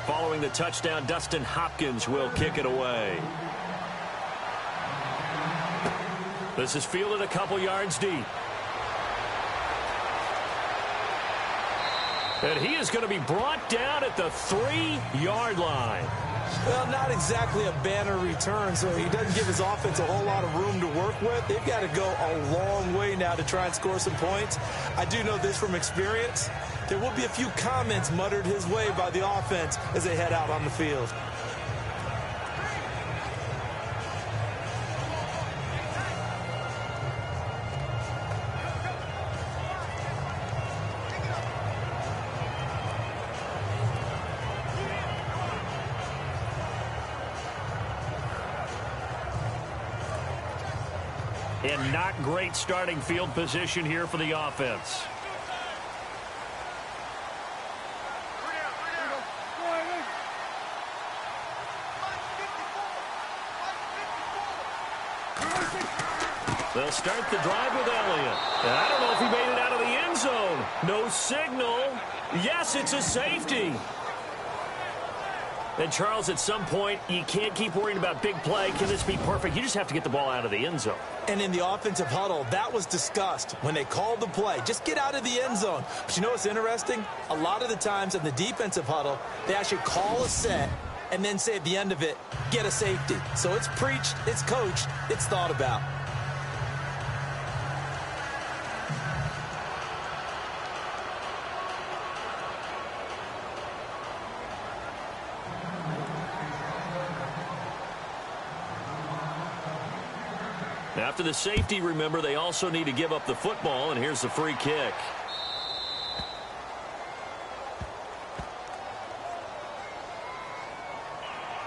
A: Following the touchdown, Dustin Hopkins will kick it away. This is fielded a couple yards deep. And he is going to be brought down at the 3-yard line.
B: Well, not exactly a banner return, so he doesn't give his offense a whole lot of room to work with. They've got to go a long way now to try and score some points. I do know this from experience. There will be a few comments muttered his way by the offense as they head out on the field.
A: And not great starting field position here for the offense. They'll start the drive with Elliott. And I don't know if he made it out of the end zone. No signal. Yes, it's a safety. And, Charles, at some point, you can't keep worrying about big play. Can this be perfect? You just have to get the ball out of the end zone.
B: And in the offensive huddle, that was discussed when they called the play. Just get out of the end zone. But you know what's interesting? A lot of the times in the defensive huddle, they actually call a set and then say at the end of it, get a safety. So it's preached, it's coached, it's thought about.
A: After the safety, remember, they also need to give up the football, and here's the free kick.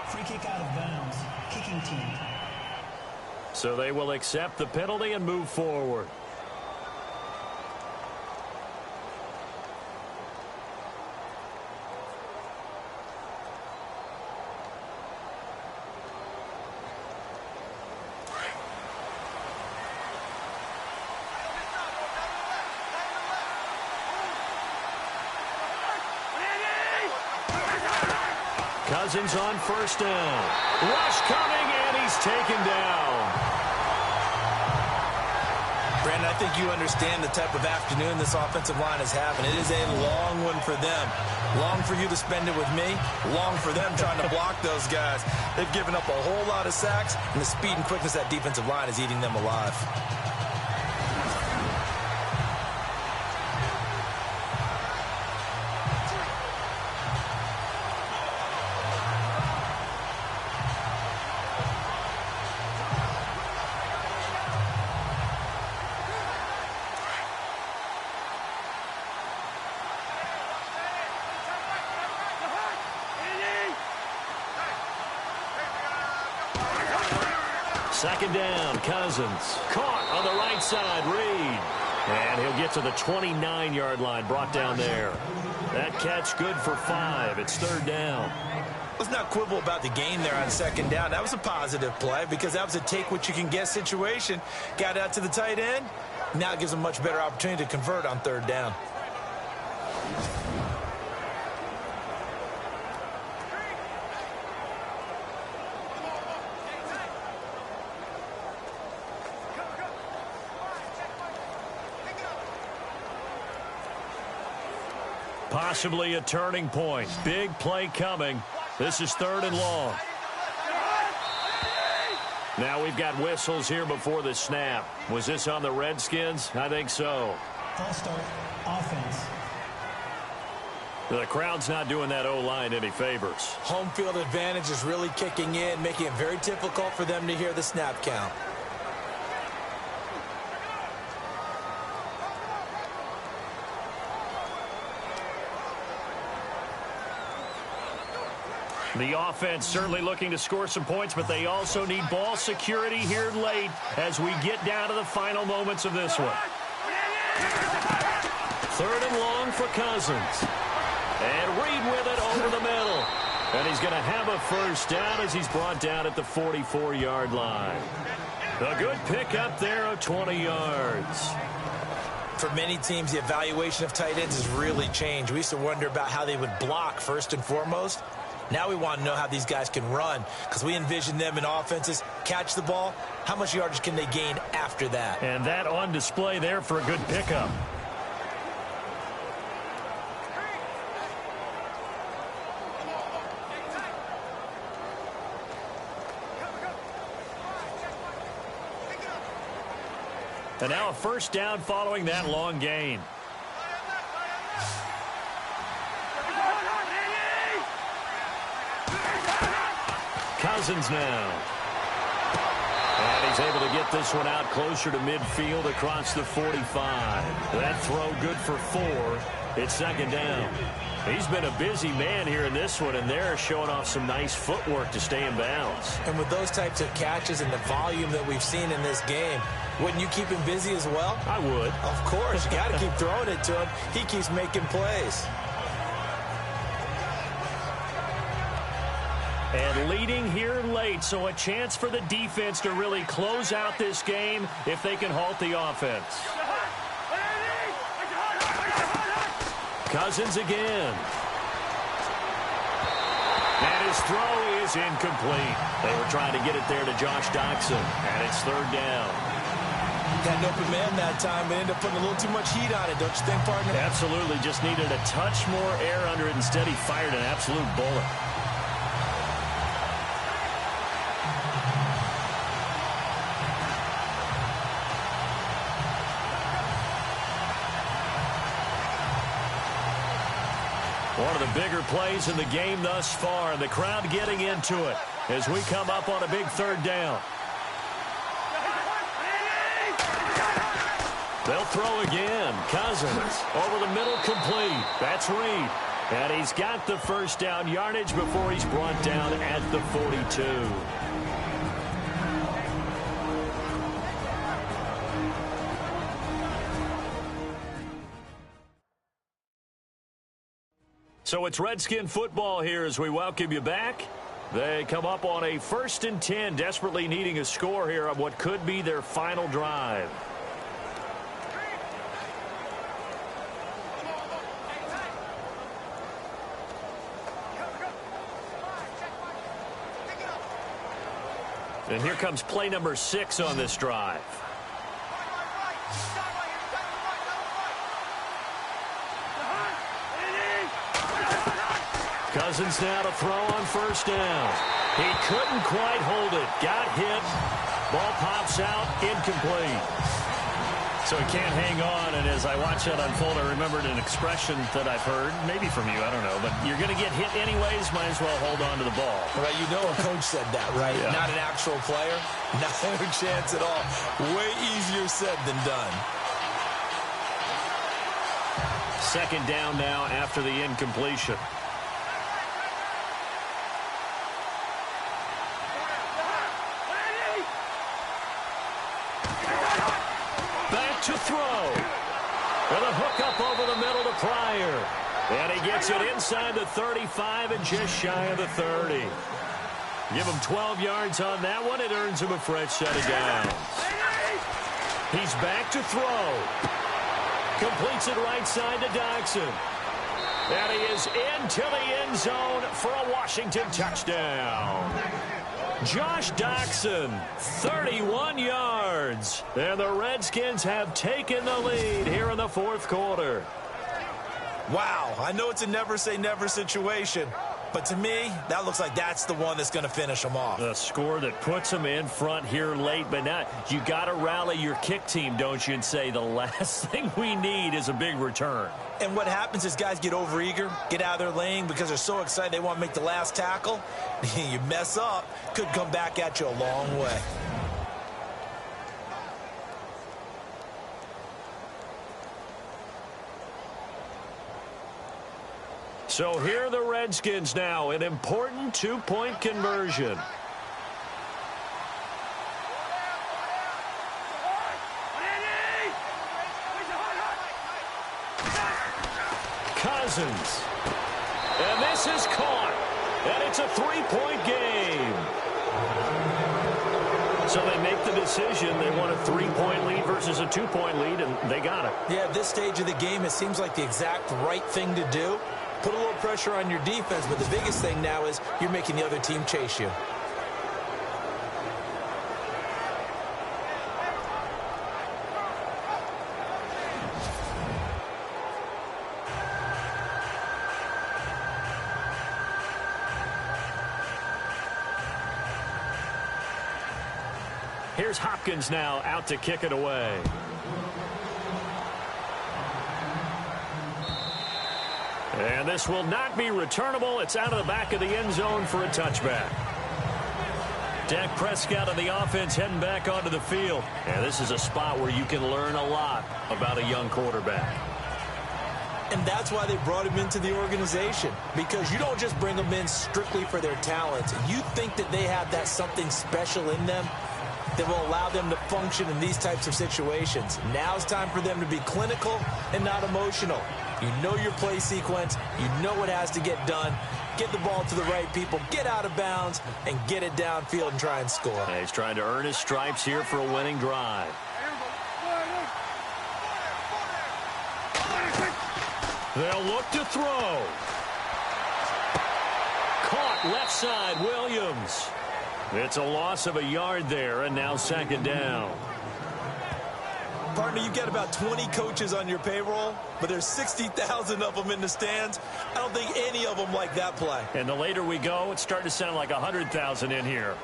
C: Free kick out of bounds. Kicking team.
A: So they will accept the penalty and move forward. Cousins on first down. Rush coming, and he's taken down.
B: Brandon, I think you understand the type of afternoon this offensive line is having. It is a long one for them. Long for you to spend it with me. Long for them trying to block those guys. They've given up a whole lot of sacks, and the speed and quickness of that defensive line is eating them alive.
A: Second down, Cousins. Caught on the right side, Reed. And he'll get to the 29-yard line, brought down there. That catch good for 5. It's third down.
B: Let's not quibble about the gain there on second down. That was a positive play because that was a take-what-you-can-get situation. Got out to the tight end. Now it gives them a much better opportunity to convert on third down.
A: Possibly a turning point. Big play coming. This is third and long. Now we've got whistles here before the snap. Was this on the Redskins? I think so.
C: False start, offense.
A: The crowd's not doing that O-line any favors.
B: Home field advantage is really kicking in, making it very difficult for them to hear the snap count.
A: The offense certainly looking to score some points, but they also need ball security here late as we get down to the final moments of this one. Third and long for Cousins. And Reed with it over the middle. And he's going to have a first down as he's brought down at the 44-yard line. A good pickup there of 20 yards.
B: For many teams, the evaluation of tight ends has really changed. We used to wonder about how they would block first and foremost. Now we want to know how these guys can run because we envision them in offenses, catch the ball. How much yardage can they gain after that?
A: And that on display there for a good pickup. And now a first down following that long gain. Cousins now. And he's able to get this one out closer to midfield across the 45. That throw good for 4. It's second down. He's been a busy man here in this one, and they're showing off some nice footwork to stay in bounds.
B: And with those types of catches and the volume that we've seen in this game, wouldn't you keep him busy as well?
A: I would.
B: Of course. You got to keep throwing it to him. He keeps making plays.
A: And leading here late, so a chance for the defense to really close out this game if they can halt the offense. Cousins again. And his throw is incomplete. They were trying to get it there to Josh Doxson, and it's third down.
B: Got an open man that time, but ended up putting a little too much heat on it, don't you think, partner?
A: Absolutely. Just needed a touch more air under it. Instead, he fired an absolute bullet. One of the bigger plays in the game thus far, and the crowd getting into it as we come up on a big third down. They'll throw again. Cousins over the middle, complete. That's Reed. And he's got the first down yardage before he's brought down at the 42. So it's Redskin football here as we welcome you back. They come up on a 1st and 10, desperately needing a score here on what could be their final drive. And here comes play number 6 on this drive. Cousins now to throw on first down. He couldn't quite hold it. Got hit. Ball pops out. Incomplete. So he can't hang on. And as I watch that unfold, I remembered an expression that I've heard, maybe from you, I don't know, but you're going to get hit anyways, might as well hold on to the ball.
B: Right, you know a coach said that, right?
A: Yeah.
B: Not an actual player. Not a chance at all. Way easier said than done.
A: Second down now after the incompletion. Back to throw. And a hook up over the middle to Pryor. And he gets it inside the 35 and just shy of the 30. Give him 12 yards on that one. It earns him a fresh set of downs. He's back to throw. Completes it right side to Doxson. And he is into the end zone for a Washington touchdown. Josh Doxson, 31 yards. And the Redskins have taken the lead here in the fourth quarter.
B: Wow, I know it's a never-say-never situation, but to me, that looks like that's the one that's going to finish them off.
A: A score that puts them in front here late, but now you got to rally your kick team, don't you, and say the last thing we need is a big return.
B: And what happens is guys get overeager, get out of their lane because they're so excited they want to make the last tackle. You mess up, could come back at you a long way.
A: So here are the Redskins now, an important two-point conversion. Cousins. And this is caught. And it's a three-point game. So they make the decision. They want a three-point lead versus a two-point lead, and they got it.
B: Yeah, at this stage of the game, it seems like the exact right thing to do. Put a little pressure on your defense, but the biggest thing now is you're making the other team chase you.
A: Here's Hopkins now out to kick it away. And this will not be returnable. It's out of the back of the end zone for a touchback. Dak Prescott of the offense heading back onto the field. And this is a spot where you can learn a lot about a young quarterback.
B: And that's why they brought him into the organization. Because you don't just bring them in strictly for their talents. You think that they have that something special in them that will allow them to function in these types of situations. Now it's time for them to be clinical and not emotional. You know your play sequence. You know what has to get done. Get the ball to the right people, get out of bounds, and get it downfield and try and score.
A: And he's trying to earn his stripes here for a winning drive. They'll look to throw. Caught left side, Williams. It's a loss of a yard there, and now second down.
B: Partner, you've got about 20 coaches on your payroll, but there's 60,000 of them in the stands. I don't think any of them like that play.
A: And the later we go, it's starting to sound like 100,000 in here.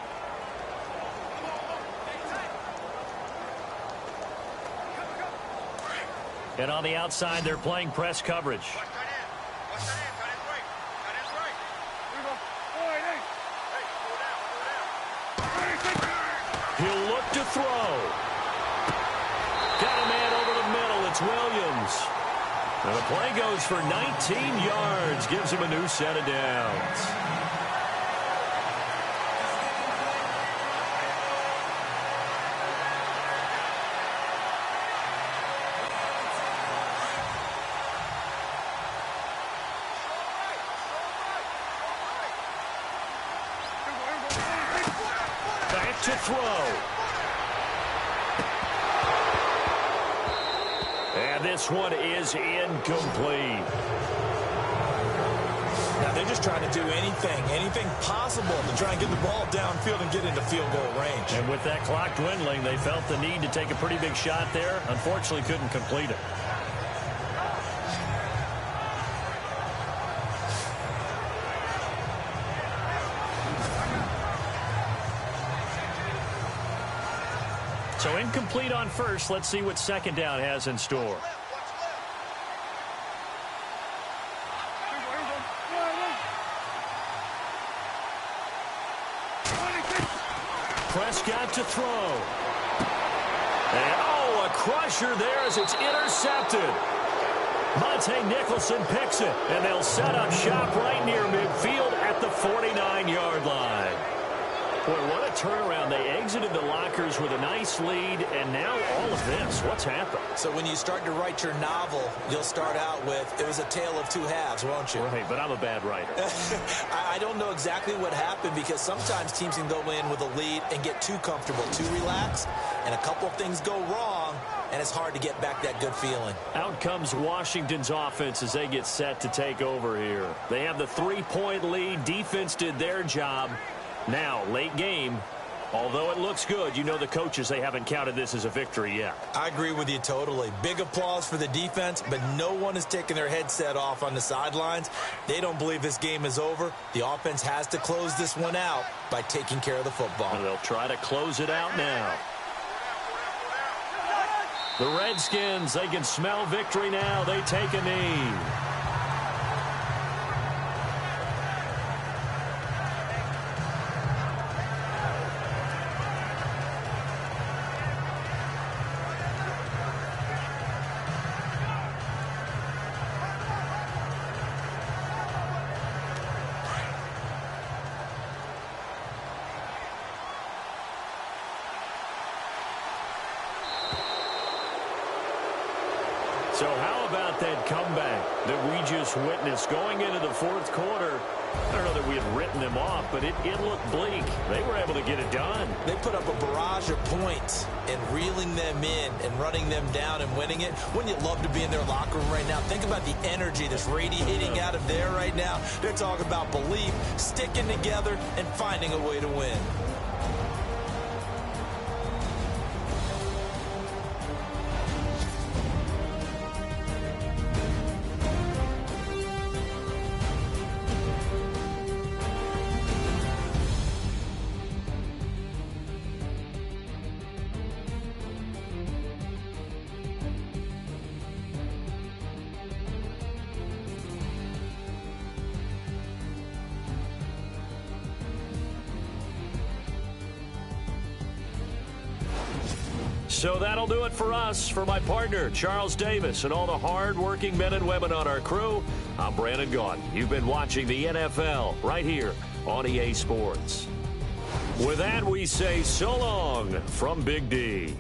A: And on the outside, they're playing press coverage. He'll look to throw. Got a man over the middle. It's Williams. And the play goes for 19 yards. Gives him a new set of downs. Back to throw. And this one is incomplete.
B: Now They're just trying to do anything possible to try and get the ball downfield and get into field goal range.
A: And with that clock dwindling, they felt the need to take a pretty big shot there. Unfortunately, couldn't complete it. So incomplete on first. Let's see what second down has in store. Prescott to throw. And, a crusher there as it's intercepted. Monte Nicholson picks it, and they'll set up shop right near midfield at the 49-yard line. Boy, what a turnaround. They exited the lockers with a nice lead, and now all of this. What's happened?
B: So when you start to write your novel, you'll start out with, it was a tale of two halves, won't you?
A: Right, but I'm a bad writer.
B: I don't know exactly what happened, because sometimes teams can go in with a lead and get too comfortable, too relaxed, and a couple of things go wrong, and it's hard to get back that good feeling.
A: Out comes Washington's offense as they get set to take over here. They have the 3-point lead. Defense did their job. Now, late game, although it looks good, you know the coaches, they haven't counted this as a victory yet.
B: I agree with you totally. Big applause for the defense, but no one is taking their headset off on the sidelines. They don't believe this game is over. The offense has to close this one out by taking care of the football.
A: And they'll try to close it out now. The Redskins, they can smell victory now. They take a knee. So how about that comeback that we just witnessed going into the fourth quarter? I don't know that we had written them off, but it looked bleak. They were able to get it done.
B: They put up a barrage of points and reeling them in and running them down and winning it. Wouldn't you love to be in their locker room right now? Think about the energy that's radiating out of there right now. They're talking about belief, sticking together, and finding a way to win.
A: So that'll do it for us. For my partner, Charles Davis, and all the hard-working men and women on our crew, I'm Brandon Gaudin. You've been watching the NFL right here on EA Sports. With that, we say so long from Big D.